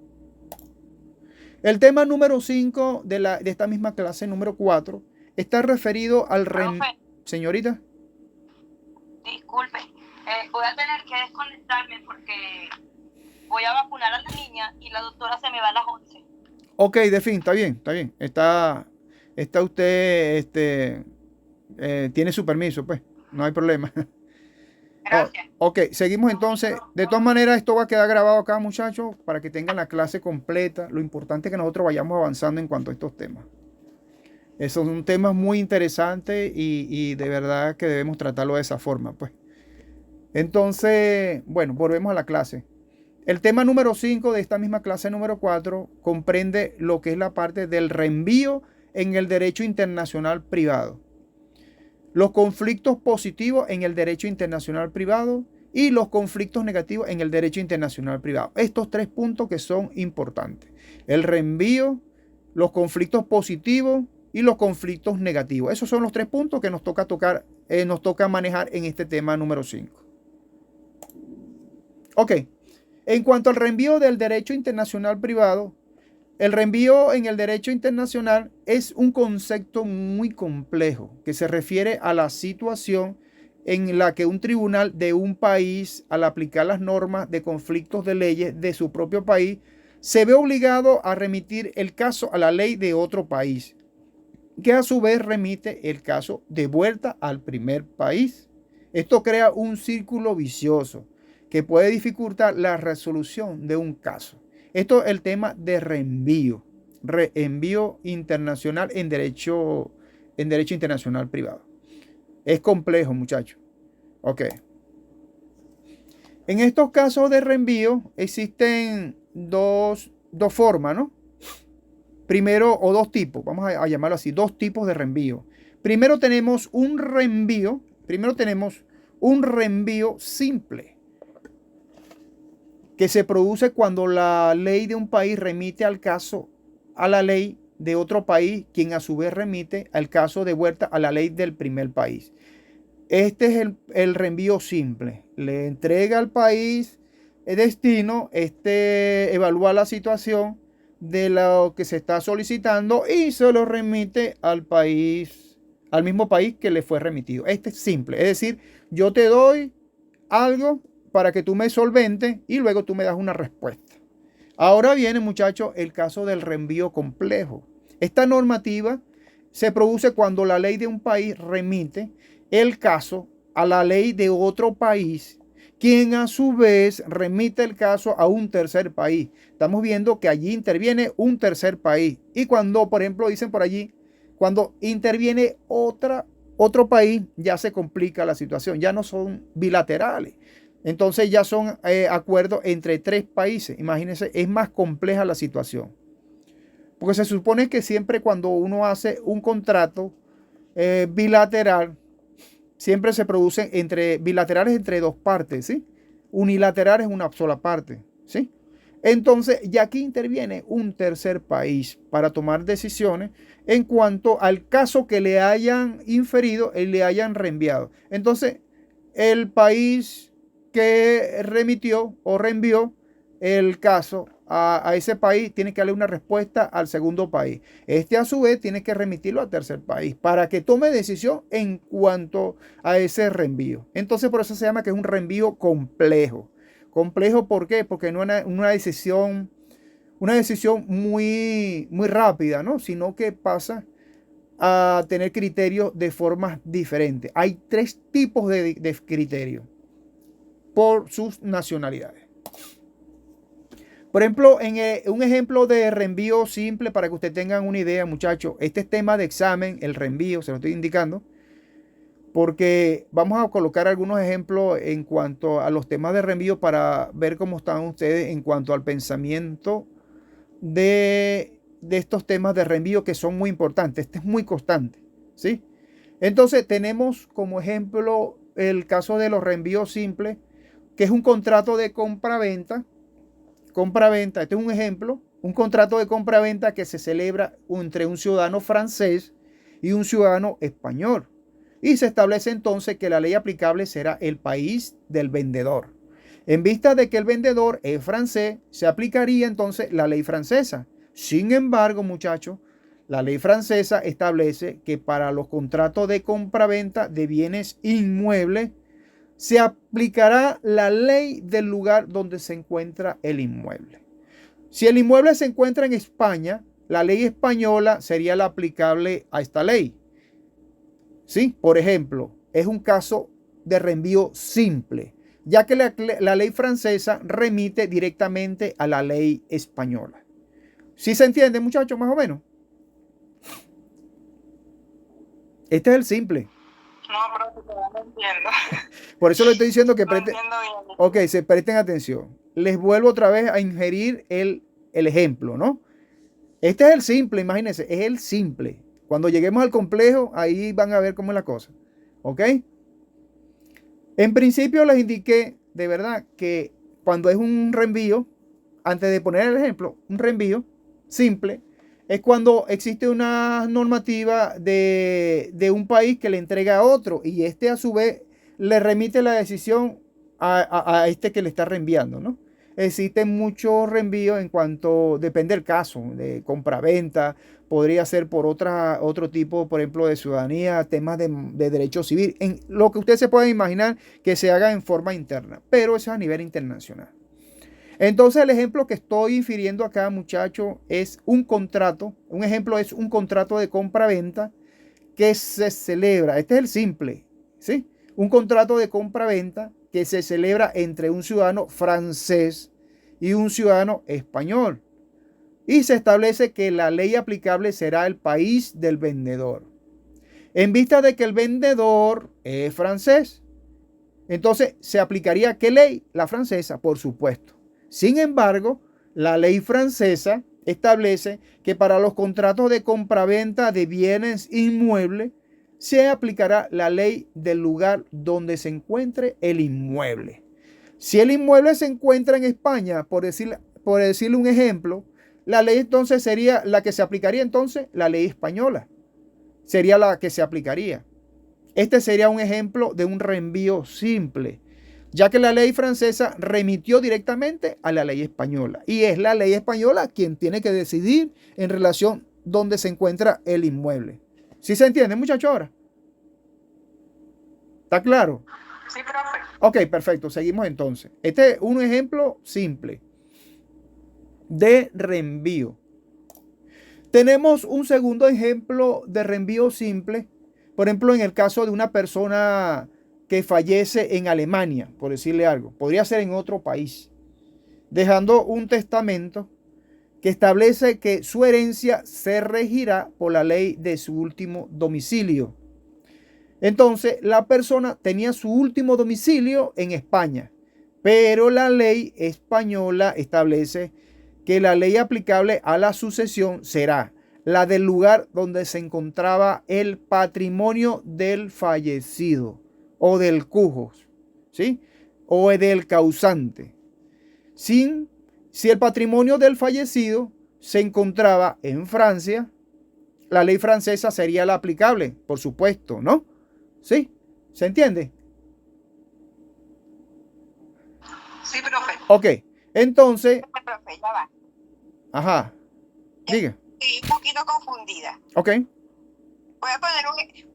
El tema número 5 de esta misma clase número 4 está referido al Profe, Señorita. disculpe, voy a tener que desconectarme porque voy a vacunar a la niña y la doctora se me va a las 11. Ok, de fin, está bien, está bien. Está usted, tiene su permiso, pues, no hay problema. Gracias. Ok, seguimos entonces. De todas maneras, esto va a quedar grabado acá, muchachos, para que tengan la clase completa. Lo importante es que nosotros vayamos avanzando en cuanto a estos temas. Esos son temas muy interesantes y de verdad que debemos tratarlo de esa forma, pues. Entonces, bueno, volvemos a la clase. El tema número 5 de esta misma clase número 4 comprende lo que es la parte del reenvío en el derecho internacional privado, los conflictos positivos en el derecho internacional privado y los conflictos negativos en el derecho internacional privado. Estos 3 puntos que son importantes. El reenvío, los conflictos positivos y los conflictos negativos. Esos son los 3 puntos que nos toca manejar en este tema número 5. Ok. En cuanto al reenvío del derecho internacional privado, el reenvío en el derecho internacional es un concepto muy complejo que se refiere a la situación en la que un tribunal de un país, al aplicar las normas de conflictos de leyes de su propio país, se ve obligado a remitir el caso a la ley de otro país, que a su vez remite el caso de vuelta al primer país. Esto crea un círculo vicioso que puede dificultar la resolución de un caso. Esto es el tema de reenvío internacional en derecho internacional privado. Es complejo, muchachos. Ok. En estos casos de reenvío existen dos formas, ¿no? Primero, o 2 tipos, vamos a llamarlo así, 2 tipos de reenvío. Primero tenemos un reenvío simple, que se produce cuando la ley de un país remite al caso a la ley de otro país, quien a su vez remite al caso de vuelta a la ley del primer país. Este es el reenvío simple. Le entrega al país destino evalúa la situación de lo que se está solicitando y se lo remite al país, al mismo país que le fue remitido. Este es simple, es decir, yo te doy algo para que tú me solventes y luego tú me das una respuesta. Ahora viene, muchachos, el caso del reenvío complejo. Esta normativa se produce cuando la ley de un país remite el caso a la ley de otro país, quien a su vez remite el caso a un tercer país. Estamos viendo que allí interviene un tercer país. Y cuando, por ejemplo, dicen por allí, cuando interviene otro país, ya se complica la situación. Ya no son bilaterales. Entonces ya son acuerdos entre 3 países. Imagínense, es más compleja la situación. Porque se supone que siempre cuando uno hace un contrato bilateral, siempre se producen bilaterales entre 2 partes, ¿sí? Unilaterales una sola parte, ¿sí? Entonces, ya aquí interviene un tercer país para tomar decisiones en cuanto al caso que le hayan inferido y le hayan reenviado. Entonces, el país que remitió o reenvió el caso a ese país tiene que darle una respuesta al segundo país. Este a su vez tiene que remitirlo al tercer país para que tome decisión en cuanto a ese reenvío. Entonces por eso se llama que es un reenvío complejo. Complejo, ¿por qué? Porque no es una decisión muy, muy rápida, ¿no? Sino que pasa a tener criterios de formas diferentes. Hay 3 tipos de criterios por sus nacionalidades. Por ejemplo, un ejemplo de reenvío simple para que ustedes tengan una idea, muchachos. Este es tema de examen, el reenvío, se lo estoy indicando. Porque vamos a colocar algunos ejemplos en cuanto a los temas de reenvío para ver cómo están ustedes en cuanto al pensamiento de estos temas de reenvío que son muy importantes. Este es muy constante, ¿sí? Entonces tenemos como ejemplo el caso de los reenvíos simples, que es un contrato de compra-venta. Compra-venta, este es un ejemplo, un contrato de compra-venta que se celebra entre un ciudadano francés y un ciudadano español. Y se establece entonces que la ley aplicable será el país del vendedor. En vista de que el vendedor es francés, se aplicaría entonces la ley francesa. Sin embargo, muchachos, la ley francesa establece que para los contratos de compra-venta de bienes inmuebles, se aplicará la ley del lugar donde se encuentra el inmueble. Si el inmueble se encuentra en España, la ley española sería la aplicable a esta ley. ¿Sí? Por ejemplo, es un caso de reenvío simple, ya que la ley francesa remite directamente a la ley española. ¿Sí se entiende, muchachos, más o menos? Este es el simple. No, pero no entiendo. Por eso le estoy diciendo que No entiendo bien. Ok, se presten atención. Les vuelvo otra vez a ingerir el ejemplo, ¿no? Este es el simple, imagínense, es el simple. Cuando lleguemos al complejo, ahí van a ver cómo es la cosa. ¿Ok? En principio les indiqué, de verdad, que cuando es un reenvío, antes de poner el ejemplo, un reenvío simple, es cuando existe una normativa de un país que le entrega a otro y este a su vez le remite la decisión a este que le está reenviando, ¿no? Existen muchos reenvíos en cuanto, depende del caso, de compra-venta, podría ser por otro tipo, por ejemplo, de ciudadanía, temas de derecho civil, en lo que usted se pueda imaginar que se haga en forma interna, pero eso es a nivel internacional. Entonces el ejemplo que estoy infiriendo acá, muchachos, es un contrato. Un ejemplo es un contrato de compra-venta que se celebra. Este es el simple, ¿sí? Un contrato de compra-venta que se celebra entre un ciudadano francés y un ciudadano español. Y se establece que la ley aplicable será el país del vendedor. En vista de que el vendedor es francés, entonces se aplicaría ¿qué ley? La francesa, por supuesto. Sin embargo, la ley francesa establece que para los contratos de compraventa de bienes inmuebles se aplicará la ley del lugar donde se encuentre el inmueble. Si el inmueble se encuentra en España, por decirle un ejemplo, la ley entonces sería la que se aplicaría entonces, la ley española. Sería la que se aplicaría. Este sería un ejemplo de un reenvío simple, ya que la ley francesa remitió directamente a la ley española. Y es la ley española quien tiene que decidir en relación donde se encuentra el inmueble. ¿Sí se entiende, muchachos, ahora? ¿Está claro? Sí, profe. Ok, perfecto. Seguimos entonces. Este es un ejemplo simple de reenvío. Tenemos un segundo ejemplo de reenvío simple. Por ejemplo, en el caso de una persona que fallece en Alemania, por decirle algo. Podría ser en otro país. Dejando un testamento que establece que su herencia se regirá por la ley de su último domicilio. Entonces, la persona tenía su último domicilio en España, pero la ley española establece que la ley aplicable a la sucesión será la del lugar donde se encontraba el patrimonio del fallecido o del cujos, ¿sí? O del causante. Si el patrimonio del fallecido se encontraba en Francia, la ley francesa sería la aplicable, por supuesto, ¿no? ¿Sí? ¿Se entiende? Sí, profe. Ok, entonces, Profe, ya va. ajá, diga. Estoy un poquito confundida. Ok, Voy a poner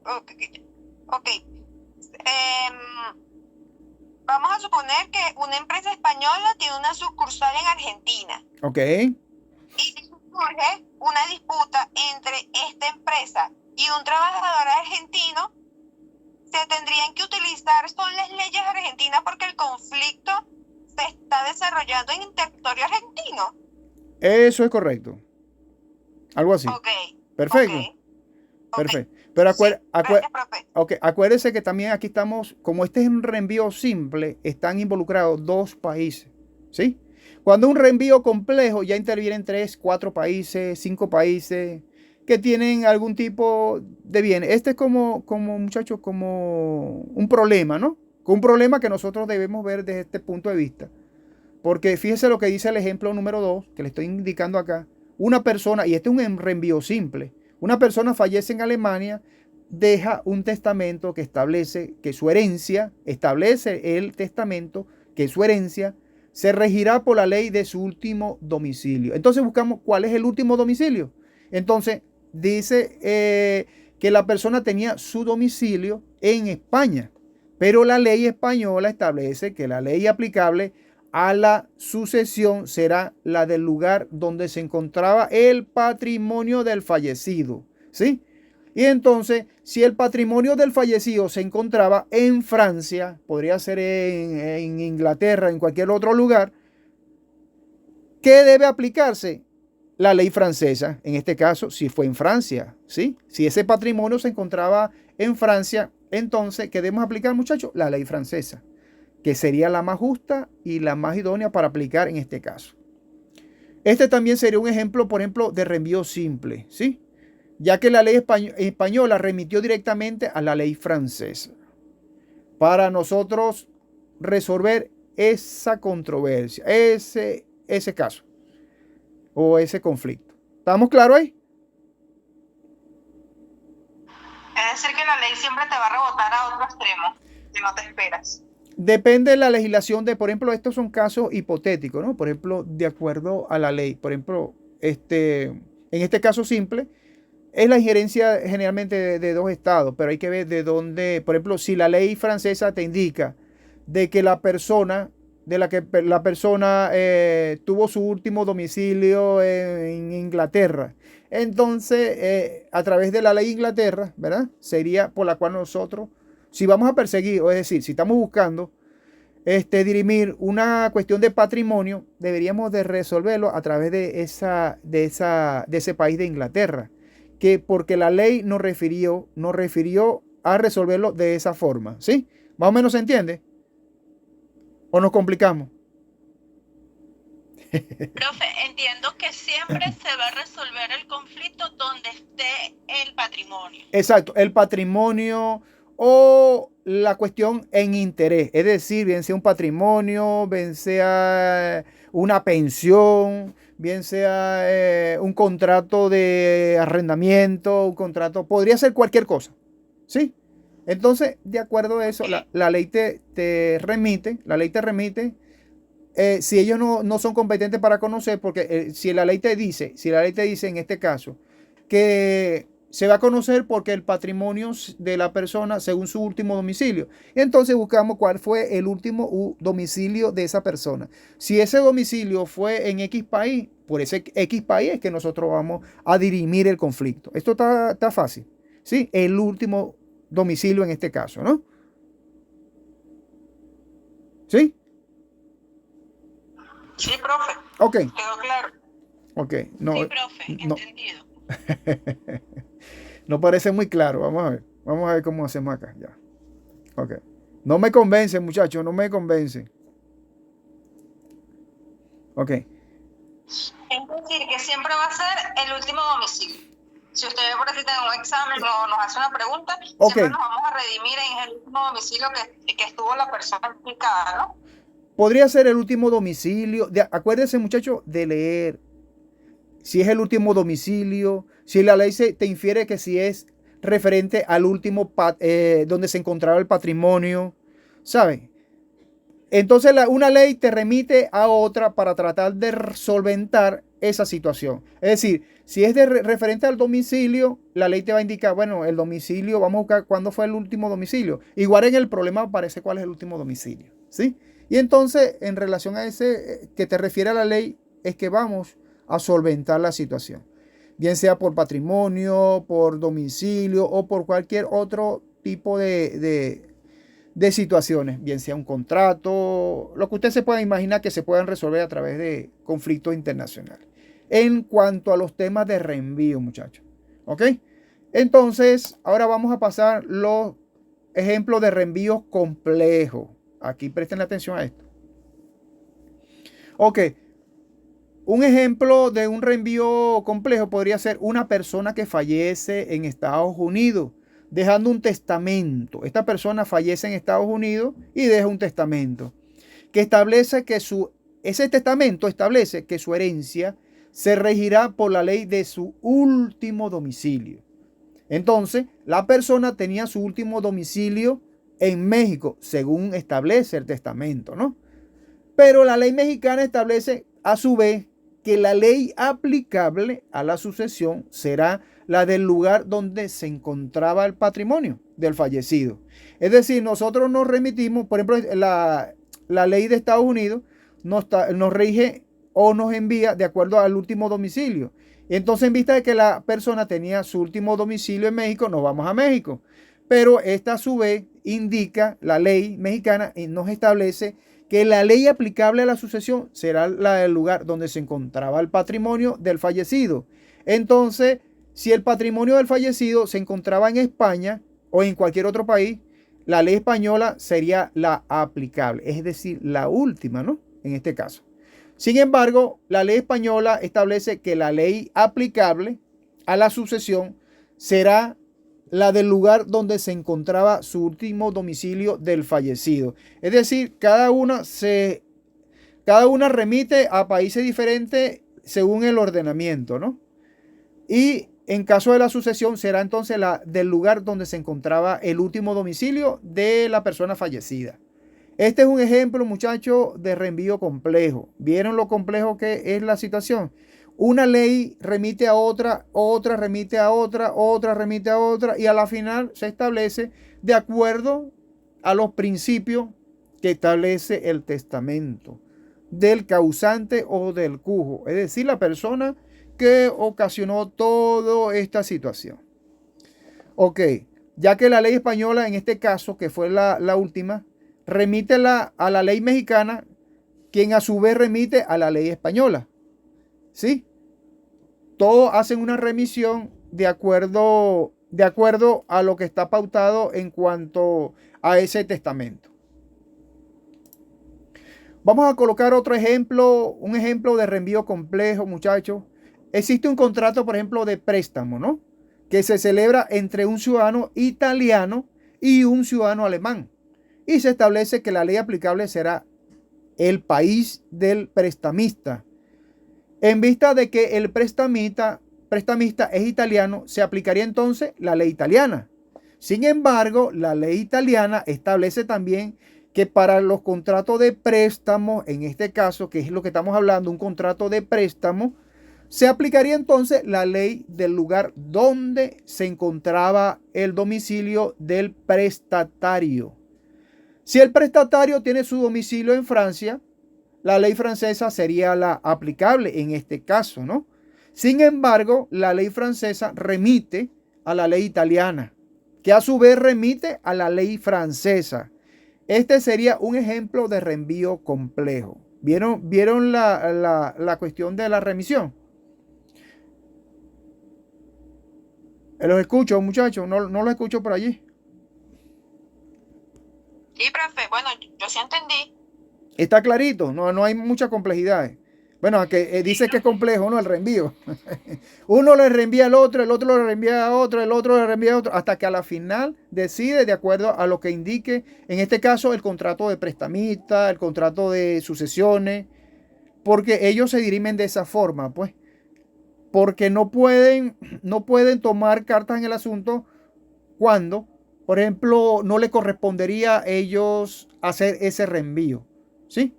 ok. Vamos a suponer que una empresa española tiene una sucursal en Argentina ok, y surge una disputa entre esta empresa y un trabajador argentino. Se tendrían que utilizar son las leyes argentinas porque el conflicto se está desarrollando en territorio argentino. eso es correcto. Algo así. Ok. Perfecto, Ok. perfecto. Pero Sí, gracias, profe. ok, acuérdese que también aquí estamos, como este es un reenvío simple, están involucrados 2 países, ¿sí? Cuando un reenvío complejo ya intervienen 3, 4 países, 5 países que tienen algún tipo de bien. Este es como muchachos, como un problema, ¿no? Un problema que nosotros debemos ver desde este punto de vista. Porque fíjese lo que dice el ejemplo número 2, que le estoy indicando acá. Una persona, y este es un reenvío simple, una persona fallece en Alemania, deja un testamento que establece que su herencia, establece el testamento que su herencia se regirá por la ley de su último domicilio. Entonces buscamos cuál es el último domicilio. Entonces dice que la persona tenía su domicilio en España, pero la ley española establece que la ley aplicable a la sucesión será la del lugar donde se encontraba el patrimonio del fallecido, ¿sí? Y entonces, si el patrimonio del fallecido se encontraba en Francia, podría ser en Inglaterra, en cualquier otro lugar, ¿qué debe aplicarse? La ley francesa, en este caso, si fue en Francia, ¿sí? Si ese patrimonio se encontraba en Francia, entonces, ¿qué debemos aplicar, muchachos? La ley francesa, que sería la más justa y la más idónea para aplicar en este caso. Este también sería un ejemplo, por ejemplo, de reenvío simple, ¿sí? Ya que la ley española remitió directamente a la ley francesa para nosotros resolver esa controversia, ese caso o ese conflicto. ¿Estamos claros ahí? Es decir, que la ley siempre te va a rebotar a otro extremo, si no te esperas. Depende de la legislación por ejemplo, estos son casos hipotéticos, ¿no? Por ejemplo, de acuerdo a la ley. Por ejemplo, en este caso simple, es la injerencia generalmente de 2 estados, pero hay que ver de dónde, por ejemplo, si la ley francesa te indica de que la persona, tuvo su último domicilio en Inglaterra, entonces a través de la ley de Inglaterra, ¿verdad? Sería por la cual nosotros, si vamos a perseguir, o es decir, si estamos buscando dirimir una cuestión de patrimonio, deberíamos de resolverlo a través de ese país de Inglaterra, que porque la ley nos refirió a resolverlo de esa forma, ¿sí? ¿Más o menos se entiende? ¿O nos complicamos? Profe, entiendo que siempre se va a resolver el conflicto donde esté el patrimonio. Exacto, el patrimonio o la cuestión en interés, es decir, bien sea un patrimonio, bien sea una pensión, bien sea un contrato de arrendamiento, un contrato, podría ser cualquier cosa, ¿sí? Entonces, de acuerdo a eso, la ley te remite, si ellos no son competentes para conocer, porque si la ley te dice en este caso, que se va a conocer porque el patrimonio de la persona según su último domicilio. Entonces buscamos cuál fue el último domicilio de esa persona. Si ese domicilio fue en X país, por ese X país es que nosotros vamos a dirimir el conflicto. Esto está fácil, ¿sí? El último domicilio en este caso, ¿no? ¿Sí? Sí, profe. Ok. Quedó claro. Ok. No, sí, profe, no. entendido. No parece muy claro. Vamos a ver cómo hacemos acá. Ya. Ok. No me convence, muchachos. No me convence. Ok. Es decir, que siempre va a ser el último domicilio. Si usted por aquí tiene un examen o nos hace una pregunta, siempre nos vamos a redimir en el último domicilio que estuvo la persona implicada, ¿no? Podría ser el último domicilio. Acuérdense, muchachos, de leer. Si es el último domicilio, si la ley te infiere que si es referente al último donde se encontraba el patrimonio, ¿saben? Entonces una ley te remite a otra para tratar de solventar esa situación. Es decir, si es referente al domicilio, la ley te va a indicar, bueno, el domicilio, vamos a buscar cuándo fue el último domicilio. Igual en el problema aparece cuál es el último domicilio, ¿sí? Y entonces, en relación a ese que te refiere a la ley, es que vamos a solventar la situación. Bien sea por patrimonio, por domicilio o por cualquier otro tipo de situaciones, bien sea un contrato, lo que usted se pueda imaginar que se puedan resolver a través de conflictos internacionales. En cuanto a los temas de reenvío, muchachos. ¿Ok? Entonces, ahora vamos a pasar los ejemplos de reenvíos complejos. Aquí presten atención a esto. Ok. Un ejemplo de un reenvío complejo podría ser una persona que fallece en Estados Unidos, dejando un testamento. Esta persona fallece en Estados Unidos y deja un testamento que establece que ese testamento establece que su herencia se regirá por la ley de su último domicilio. Entonces, la persona tenía su último domicilio en México, según establece el testamento, ¿no? Pero la ley mexicana establece, a su vez, que la ley aplicable a la sucesión será la del lugar donde se encontraba el patrimonio del fallecido. Es decir, nosotros nos remitimos, por ejemplo, la ley de Estados Unidos nos rige o nos envía de acuerdo al último domicilio. Entonces, en vista de que la persona tenía su último domicilio en México, nos vamos a México. Pero esta a su vez indica, la ley mexicana y nos establece que la ley aplicable a la sucesión será la del lugar donde se encontraba el patrimonio del fallecido. Entonces, si el patrimonio del fallecido se encontraba en España o en cualquier otro país, la ley española sería la aplicable, es decir, la última, ¿no? En este caso. Sin embargo, la ley española establece que la ley aplicable a la sucesión será la del lugar donde se encontraba su último domicilio del fallecido. Es decir, cada una remite a países diferentes según el ordenamiento, ¿no? Y en caso de la sucesión será entonces la del lugar donde se encontraba el último domicilio de la persona fallecida. Este es un ejemplo, muchachos, de reenvío complejo. ¿Vieron lo complejo que es la situación? Una ley remite a otra, otra remite a otra, otra remite a otra y a la final se establece de acuerdo a los principios que establece el testamento del causante o del cujo, es decir, la persona que ocasionó toda esta situación. Ok, ya que la ley española en este caso, que fue la última, remite a la ley mexicana, quien a su vez remite a la ley española. ¿Sí? Todos hacen una remisión de acuerdo a lo que está pautado en cuanto a ese testamento. Vamos a colocar otro ejemplo, un ejemplo de reenvío complejo, muchachos. Existe un contrato, por ejemplo, de préstamo, ¿no? Que se celebra entre un ciudadano italiano y un ciudadano alemán. Y se establece que la ley aplicable será el país del prestamista. En vista de que el prestamista es italiano, se aplicaría entonces la ley italiana. Sin embargo, la ley italiana establece también que para los contratos de préstamo, en este caso, que es lo que estamos hablando, un contrato de préstamo, se aplicaría entonces la ley del lugar donde se encontraba el domicilio del prestatario. Si el prestatario tiene su domicilio en Francia, la ley francesa sería la aplicable en este caso, ¿no? Sin embargo, la ley francesa remite a la ley italiana, que a su vez remite a la ley francesa. Este sería un ejemplo de reenvío complejo. ¿Vieron la cuestión de la remisión? Los escucho, muchachos, no los escucho por allí. Sí, profe, bueno, yo sí entendí. Está clarito, no hay muchas complejidades. Bueno, aunque dice que es complejo, ¿no? El reenvío. Uno le reenvía al otro, el otro le reenvía a otro, el otro le reenvía a otro, hasta que a la final decide de acuerdo a lo que indique, en este caso, el contrato de prestamista, el contrato de sucesiones, porque ellos se dirimen de esa forma, pues. Porque no pueden tomar cartas en el asunto cuando, por ejemplo, no le correspondería a ellos hacer ese reenvío, ¿sí?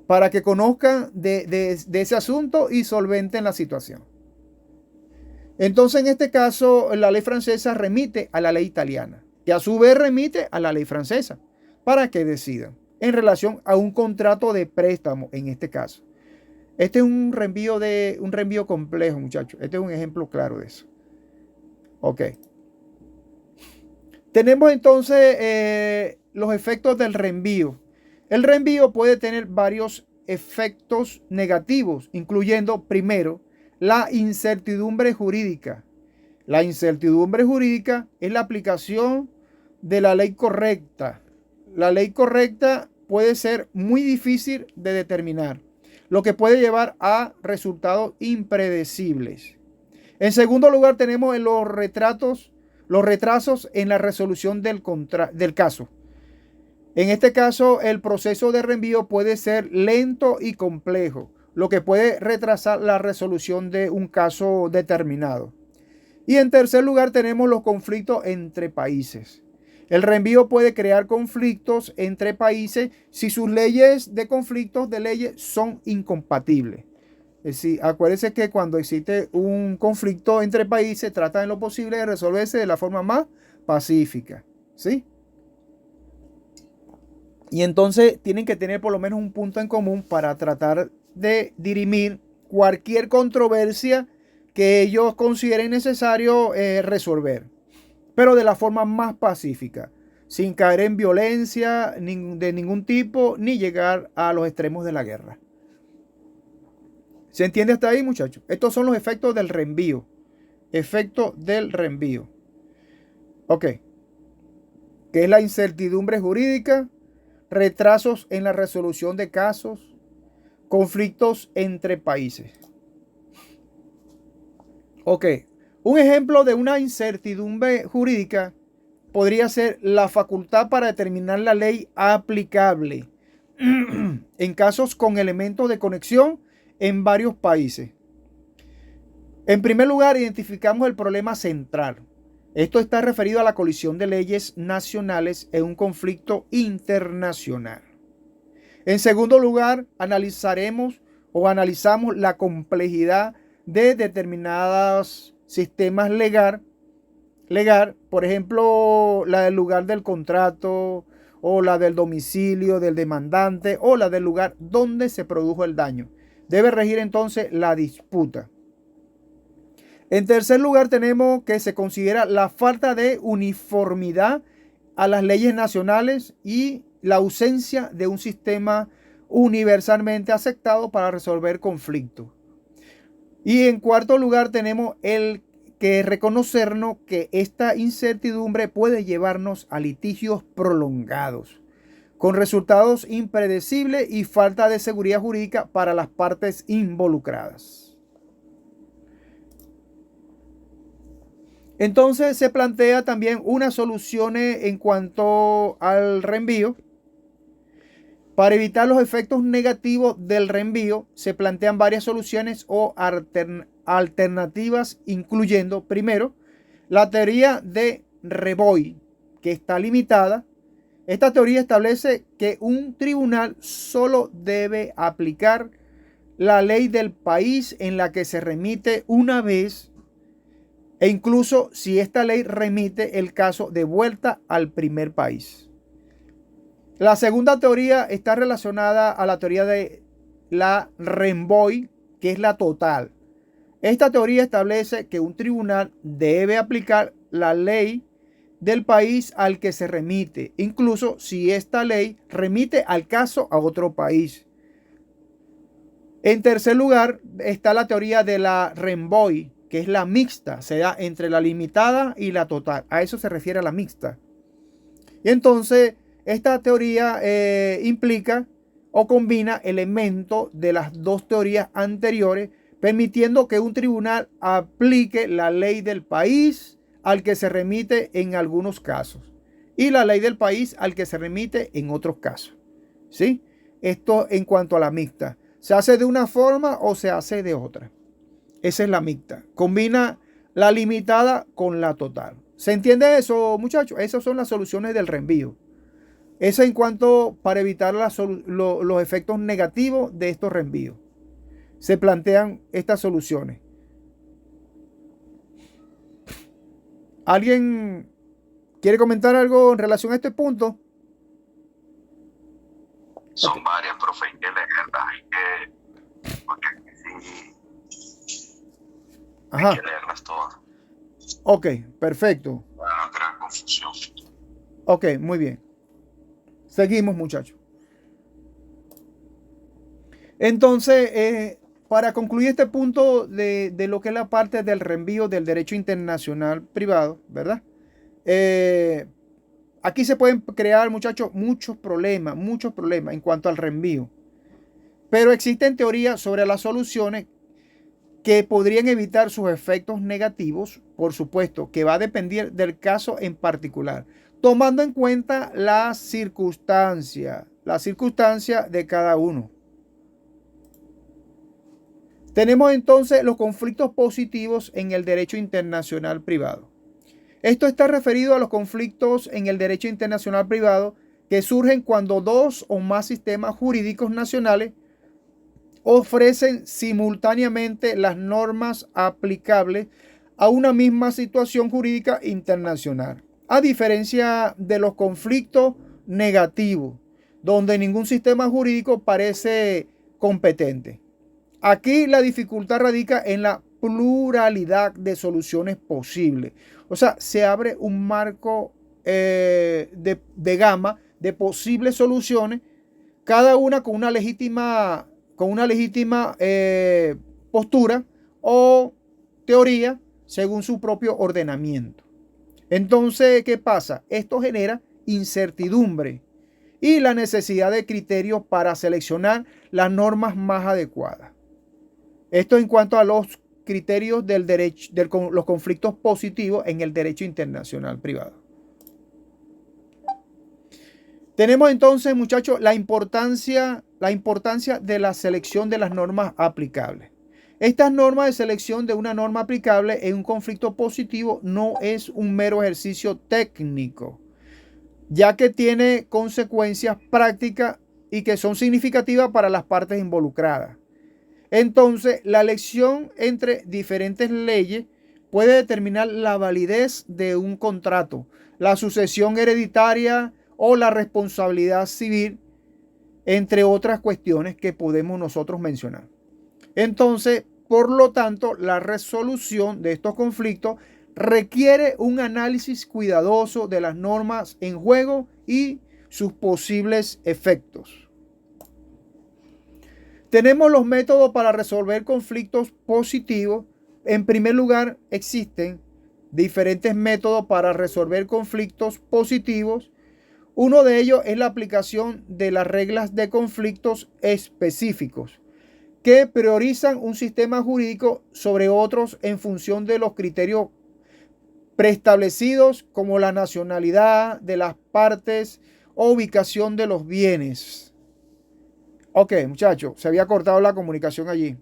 Para que conozcan de ese asunto y solventen la situación. Entonces, en este caso, la ley francesa remite a la ley italiana, que a su vez remite a la ley francesa, para que decidan en relación a un contrato de préstamo, en este caso. Este es un reenvío complejo, muchachos. Este es un ejemplo claro de eso. Ok. Tenemos entonces los efectos del reenvío. El reenvío puede tener varios efectos negativos, incluyendo, primero, la incertidumbre jurídica. La incertidumbre jurídica es la aplicación de la ley correcta. La ley correcta puede ser muy difícil de determinar, lo que puede llevar a resultados impredecibles. En segundo lugar, tenemos los retrasos en la resolución del caso. En este caso, el proceso de reenvío puede ser lento y complejo, lo que puede retrasar la resolución de un caso determinado. Y en tercer lugar, tenemos los conflictos entre países. El reenvío puede crear conflictos entre países si sus leyes de conflictos de leyes son incompatibles. Es decir, acuérdense que cuando existe un conflicto entre países, tratan en lo posible de resolverse de la forma más pacífica, ¿sí? Y entonces tienen que tener por lo menos un punto en común para tratar de dirimir cualquier controversia que ellos consideren necesario resolver, pero de la forma más pacífica, sin caer en violencia de ningún tipo, ni llegar a los extremos de la guerra. ¿Se entiende hasta ahí, muchachos? Estos son los efectos del reenvío. Efecto del reenvío. Ok. Que es la incertidumbre jurídica, retrasos en la resolución de casos, conflictos entre países. Ok. Un ejemplo de una incertidumbre jurídica podría ser la facultad para determinar la ley aplicable en casos con elementos de conexión en varios países. En primer lugar, identificamos el problema central. Esto está referido a la colisión de leyes nacionales en un conflicto internacional. En segundo lugar, analizamos la complejidad de determinados sistemas legal, por ejemplo, la del lugar del contrato, o la del domicilio del demandante, o la del lugar donde se produjo el daño. Debe regir entonces la disputa. En tercer lugar, tenemos que se considera la falta de uniformidad a las leyes nacionales y la ausencia de un sistema universalmente aceptado para resolver conflictos. Y en cuarto lugar, tenemos el que reconocernos que esta incertidumbre puede llevarnos a litigios prolongados, con resultados impredecibles y falta de seguridad jurídica para las partes involucradas. Entonces se plantea también unas soluciones en cuanto al reenvío. Para evitar los efectos negativos del reenvío, se plantean varias soluciones o alternativas, incluyendo, primero, La teoría de Reboy, que está limitada. Esta teoría establece que un tribunal solo debe aplicar la ley del país en la que se remite una vez, e incluso si esta ley remite el caso de vuelta al primer país. La segunda teoría está relacionada a la teoría de la Reboy, que es la total. Esta teoría establece que un tribunal debe aplicar la ley del país al que se remite, incluso si esta ley remite al caso a otro país. En tercer lugar está la teoría de la Reboy, que es la mixta, se da entre la limitada y la total. A eso se refiere a la mixta. Y entonces esta teoría implica o combina elementos de las dos teorías anteriores, permitiendo que un tribunal aplique la ley del país al que se remite en algunos casos y la ley del país al que se remite en otros casos. ¿Sí? Esto en cuanto a la mixta. ¿Se hace de una forma o se hace de otra? Esa es la mixta. Combina la limitada con la total. ¿Se entiende eso, muchachos? Esas son las soluciones del reenvío. Eso en cuanto para evitar los efectos negativos de estos reenvíos. Se plantean estas soluciones. ¿Alguien quiere comentar algo en relación a este punto? Son varias, profe, hay que leerlas, porque sí, Ajá. hay que leerlas todas Ok, perfecto. para no crear confusión. Ok, muy bien. Seguimos, muchachos. Entonces, para concluir este punto de lo que es la parte del reenvío del derecho internacional privado, ¿verdad? Aquí se pueden crear, muchachos, muchos problemas en cuanto al reenvío. Pero existen teorías sobre las soluciones que podrían evitar sus efectos negativos, por supuesto, que va a depender del caso en particular, tomando en cuenta la circunstancia de cada uno. Tenemos entonces los conflictos positivos en el derecho internacional privado. Esto está referido a los conflictos en el derecho internacional privado que surgen cuando dos o más sistemas jurídicos nacionales ofrecen simultáneamente las normas aplicables a una misma situación jurídica internacional, a diferencia de los conflictos negativos, donde ningún sistema jurídico parece competente. Aquí la dificultad radica en la pluralidad de soluciones posibles. O sea, se abre un marco de gama de posibles soluciones, cada una con una legítima postura o teoría según su propio ordenamiento. Entonces, ¿qué pasa? Esto genera incertidumbre y la necesidad de criterios para seleccionar las normas más adecuadas. Esto en cuanto a los criterios del derecho, los conflictos positivos en el derecho internacional privado. Tenemos entonces, muchachos, la importancia de la selección de las normas aplicables. Estas normas de selección de una norma aplicable en un conflicto positivo no es un mero ejercicio técnico, ya que tiene consecuencias prácticas y que son significativas para las partes involucradas. Entonces, la elección entre diferentes leyes puede determinar la validez de un contrato, la sucesión hereditaria o la responsabilidad civil, entre otras cuestiones que podemos nosotros mencionar. Entonces, por lo tanto, la resolución de estos conflictos requiere un análisis cuidadoso de las normas en juego y sus posibles efectos. Tenemos los métodos para resolver conflictos positivos. En primer lugar, existen diferentes métodos para resolver conflictos positivos. Uno de ellos es la aplicación de las reglas de conflictos específicos, que priorizan un sistema jurídico sobre otros en función de los criterios preestablecidos, como la nacionalidad de las partes o ubicación de los bienes. Ok, muchachos, se había cortado la comunicación allí.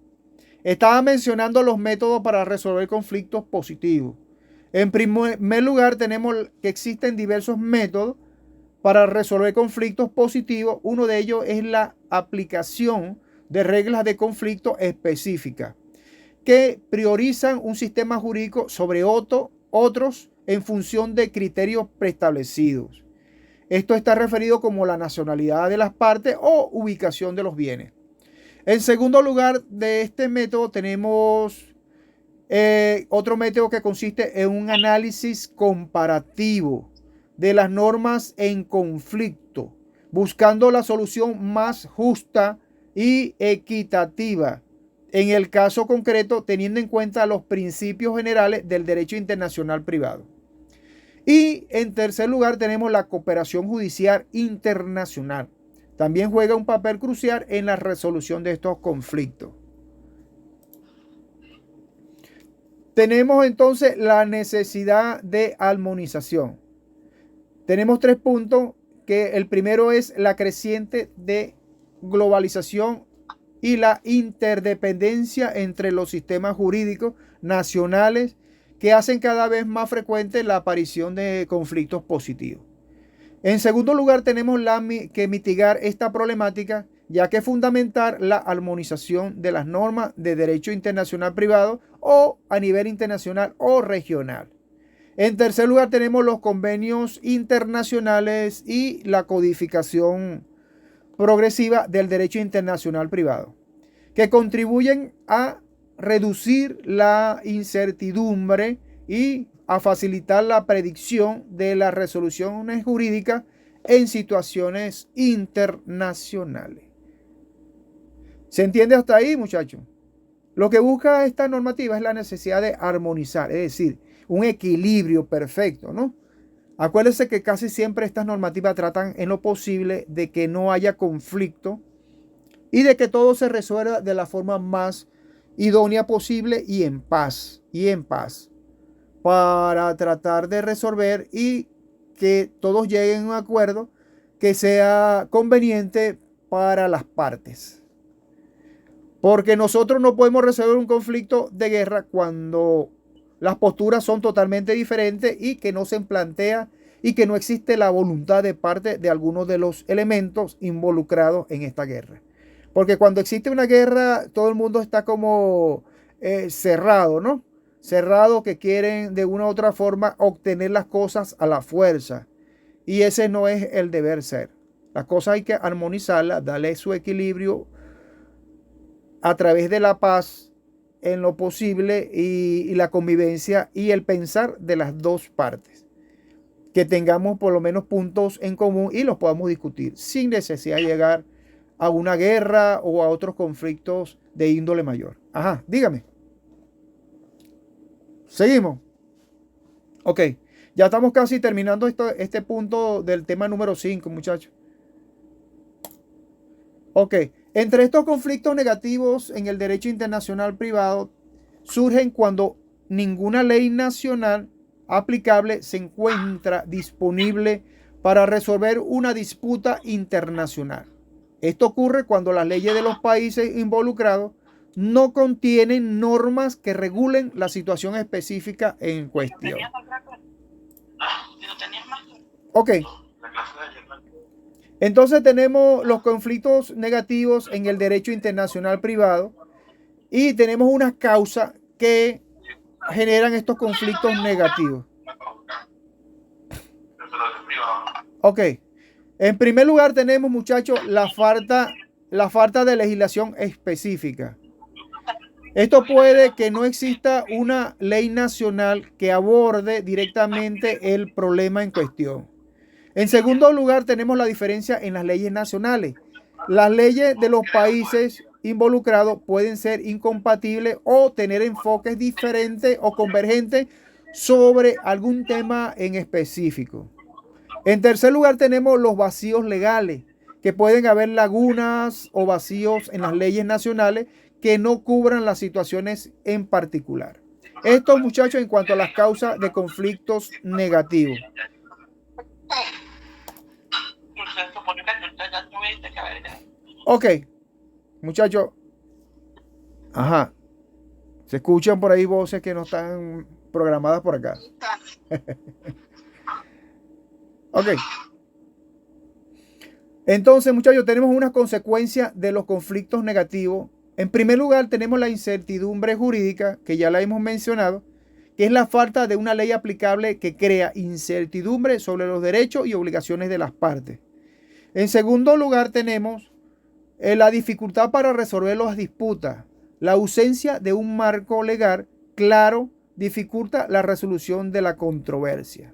Estaba mencionando los métodos para resolver conflictos positivos. En primer lugar, tenemos que existen diversos métodos para resolver conflictos positivos. Uno de ellos es la aplicación de reglas de conflicto específicas que priorizan un sistema jurídico sobre otros en función de criterios preestablecidos. Esto está referido como la nacionalidad de las partes o ubicación de los bienes. En segundo lugar de este método tenemos otro método que consiste en un análisis comparativo de las normas en conflicto, buscando la solución más justa y equitativa en el caso concreto, teniendo en cuenta los principios generales del derecho internacional privado. Y en tercer lugar tenemos la cooperación judicial internacional. También juega un papel crucial en la resolución de estos conflictos. Tenemos entonces la necesidad de armonización. Tenemos 3 puntos, que el primero es la creciente de globalización y la interdependencia entre los sistemas jurídicos nacionales que hacen cada vez más frecuente la aparición de conflictos positivos. En segundo lugar, tenemos que mitigar esta problemática, ya que es fundamental la armonización de las normas de derecho internacional privado o a nivel internacional o regional. En tercer lugar, tenemos los convenios internacionales y la codificación progresiva del derecho internacional privado, que contribuyen a reducir la incertidumbre y a facilitar la predicción de las resoluciones jurídicas en situaciones internacionales. ¿Se entiende hasta ahí, muchachos? Lo que busca esta normativa es la necesidad de armonizar, es decir, un equilibrio perfecto, ¿no? Acuérdense que casi siempre estas normativas tratan en lo posible de que no haya conflicto y de que todo se resuelva de la forma más idónea posible y en paz, para tratar de resolver y que todos lleguen a un acuerdo que sea conveniente para las partes. Porque nosotros no podemos resolver un conflicto de guerra cuando las posturas son totalmente diferentes y que no se plantea y que no existe la voluntad de parte de algunos de los elementos involucrados en esta guerra. Porque cuando existe una guerra, todo el mundo está como cerrado, ¿no? Cerrado, que quieren de una u otra forma obtener las cosas a la fuerza. Y ese no es el deber ser. Las cosas hay que armonizarlas, darle su equilibrio a través de la paz en lo posible y la convivencia y el pensar de las dos partes. Que tengamos por lo menos puntos en común y los podamos discutir sin necesidad de llegar a una guerra o a otros conflictos de índole mayor. Ajá, dígame. Seguimos. Ok, ya estamos casi terminando este punto del tema número 5, muchachos. Ok, entre estos conflictos negativos en el derecho internacional privado surgen cuando ninguna ley nacional aplicable se encuentra disponible para resolver una disputa internacional. Esto ocurre cuando las leyes de los países involucrados no contienen normas que regulen la situación específica en cuestión. Ok. Entonces tenemos los conflictos negativos en el derecho internacional privado y tenemos unas causas que generan estos conflictos negativos. Ok. En primer lugar tenemos, muchachos, la falta de legislación específica. Esto puede que no exista una ley nacional que aborde directamente el problema en cuestión. En segundo lugar, tenemos la diferencia en las leyes nacionales. Las leyes de los países involucrados pueden ser incompatibles o tener enfoques diferentes o convergentes sobre algún tema en específico. En tercer lugar, tenemos los vacíos legales, que pueden haber lagunas o vacíos en las leyes nacionales que no cubran las situaciones en particular. Esto, muchachos, en cuanto a las causas de conflictos negativos. Ok, muchachos. Ajá. Se escuchan por ahí voces que no están programadas por acá. Ok. Entonces, muchachos, tenemos unas consecuencias de los conflictos negativos. En primer lugar, tenemos la incertidumbre jurídica, que ya la hemos mencionado, que es la falta de una ley aplicable que crea incertidumbre sobre los derechos y obligaciones de las partes. En segundo lugar, tenemos la dificultad para resolver las disputas. La ausencia de un marco legal claro dificulta la resolución de la controversia.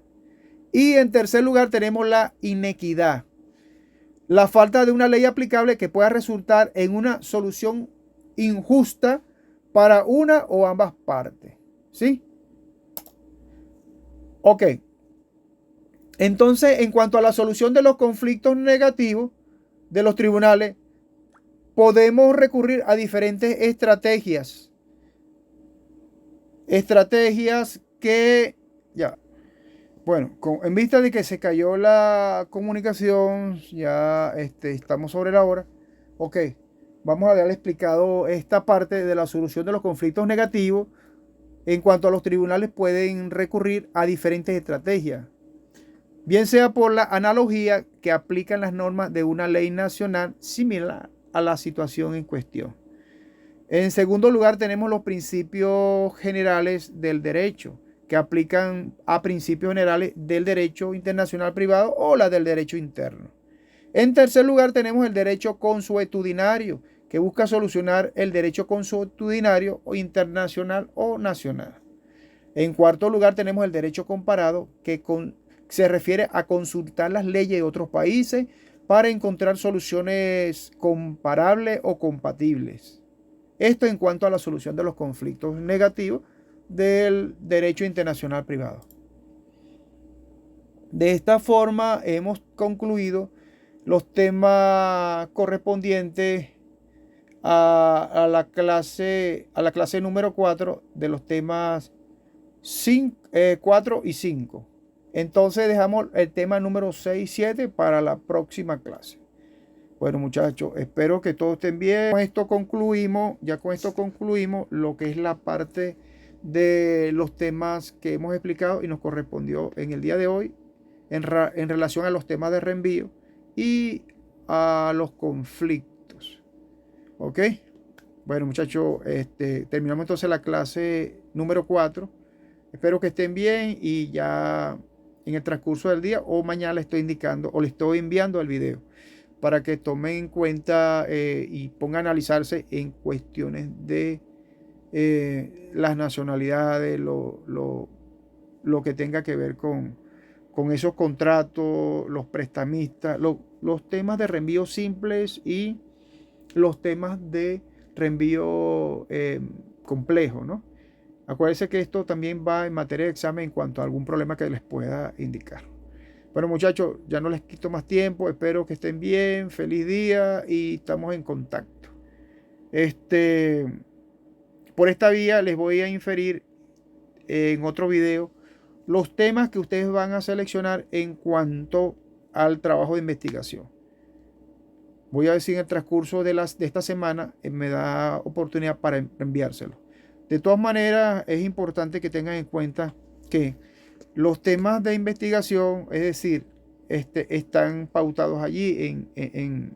Y en tercer lugar, tenemos la inequidad. La falta de una ley aplicable que pueda resultar en una solución injusta para una o ambas partes. ¿Sí? Ok. Entonces, en cuanto a la solución de los conflictos negativos de los tribunales, podemos recurrir a diferentes estrategias. Estrategias que, ya, bueno, en vista de que se cayó la comunicación, ya estamos sobre la hora. Ok, vamos a haberle explicado esta parte de la solución de los conflictos negativos. En cuanto a los tribunales, pueden recurrir a diferentes estrategias, bien sea por la analogía que aplican las normas de una ley nacional similar a la situación en cuestión. En segundo lugar, tenemos los principios generales del derecho, que aplican a principios generales del derecho internacional privado o la del derecho interno. En tercer lugar, tenemos el derecho consuetudinario, que busca solucionar el derecho consuetudinario o internacional o nacional. En cuarto lugar, tenemos el derecho comparado, que se refiere a consultar las leyes de otros países para encontrar soluciones comparables o compatibles. Esto en cuanto a la solución de los conflictos negativos del derecho internacional privado. De esta forma hemos concluido los temas correspondientes a la clase número 4 de los temas 4 y 5. Entonces dejamos el tema número 6 y 7 para la próxima clase. Bueno, muchachos, espero que todos estén bien. Con esto concluimos lo que es la parte de los temas que hemos explicado y nos correspondió en el día de hoy en relación a los temas de reenvío y a los conflictos. ¿Ok? Bueno, muchachos, terminamos entonces la clase número 4. Espero que estén bien y ya en el transcurso del día o mañana les estoy indicando o les estoy enviando el video para que tomen en cuenta y pongan a analizarse en cuestiones de las nacionalidades, lo que tenga que ver con esos contratos, los prestamistas, los temas de reenvío simples y los temas de reenvío complejo, ¿no? Acuérdense que esto también va en materia de examen en cuanto a algún problema que les pueda indicar. Bueno, muchachos, ya no les quito más tiempo. Espero que estén bien. Feliz día y estamos en contacto. Por esta vía les voy a inferir en otro video los temas que ustedes van a seleccionar en cuanto al trabajo de investigación. Voy a ver si en el transcurso de esta semana me da oportunidad para enviárselo. De todas maneras, es importante que tengan en cuenta que los temas de investigación, es decir, están pautados allí en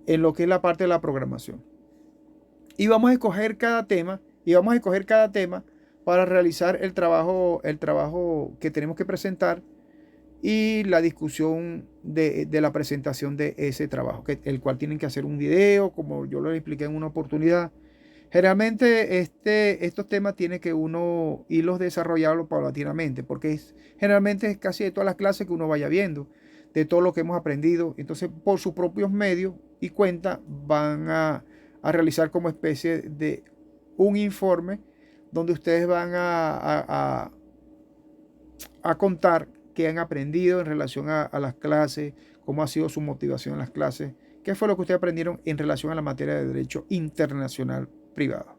lo que es la parte de la programación. Y vamos a escoger cada tema para realizar el trabajo que tenemos que presentar y la discusión de la presentación de ese trabajo, el cual tienen que hacer un video, como yo les expliqué en una oportunidad. Generalmente estos temas tiene que uno irlos desarrollando paulatinamente, porque generalmente es casi de todas las clases que uno vaya viendo, de todo lo que hemos aprendido. Entonces, por sus propios medios y cuenta, van a realizar como especie de un informe donde ustedes van a contar qué han aprendido en relación a las clases, cómo ha sido su motivación en las clases, qué fue lo que ustedes aprendieron en relación a la materia de derecho internacional privado.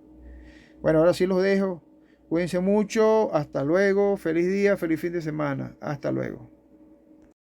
Bueno, ahora sí los dejo. Cuídense mucho. Hasta luego. Feliz día, feliz fin de semana. Hasta luego.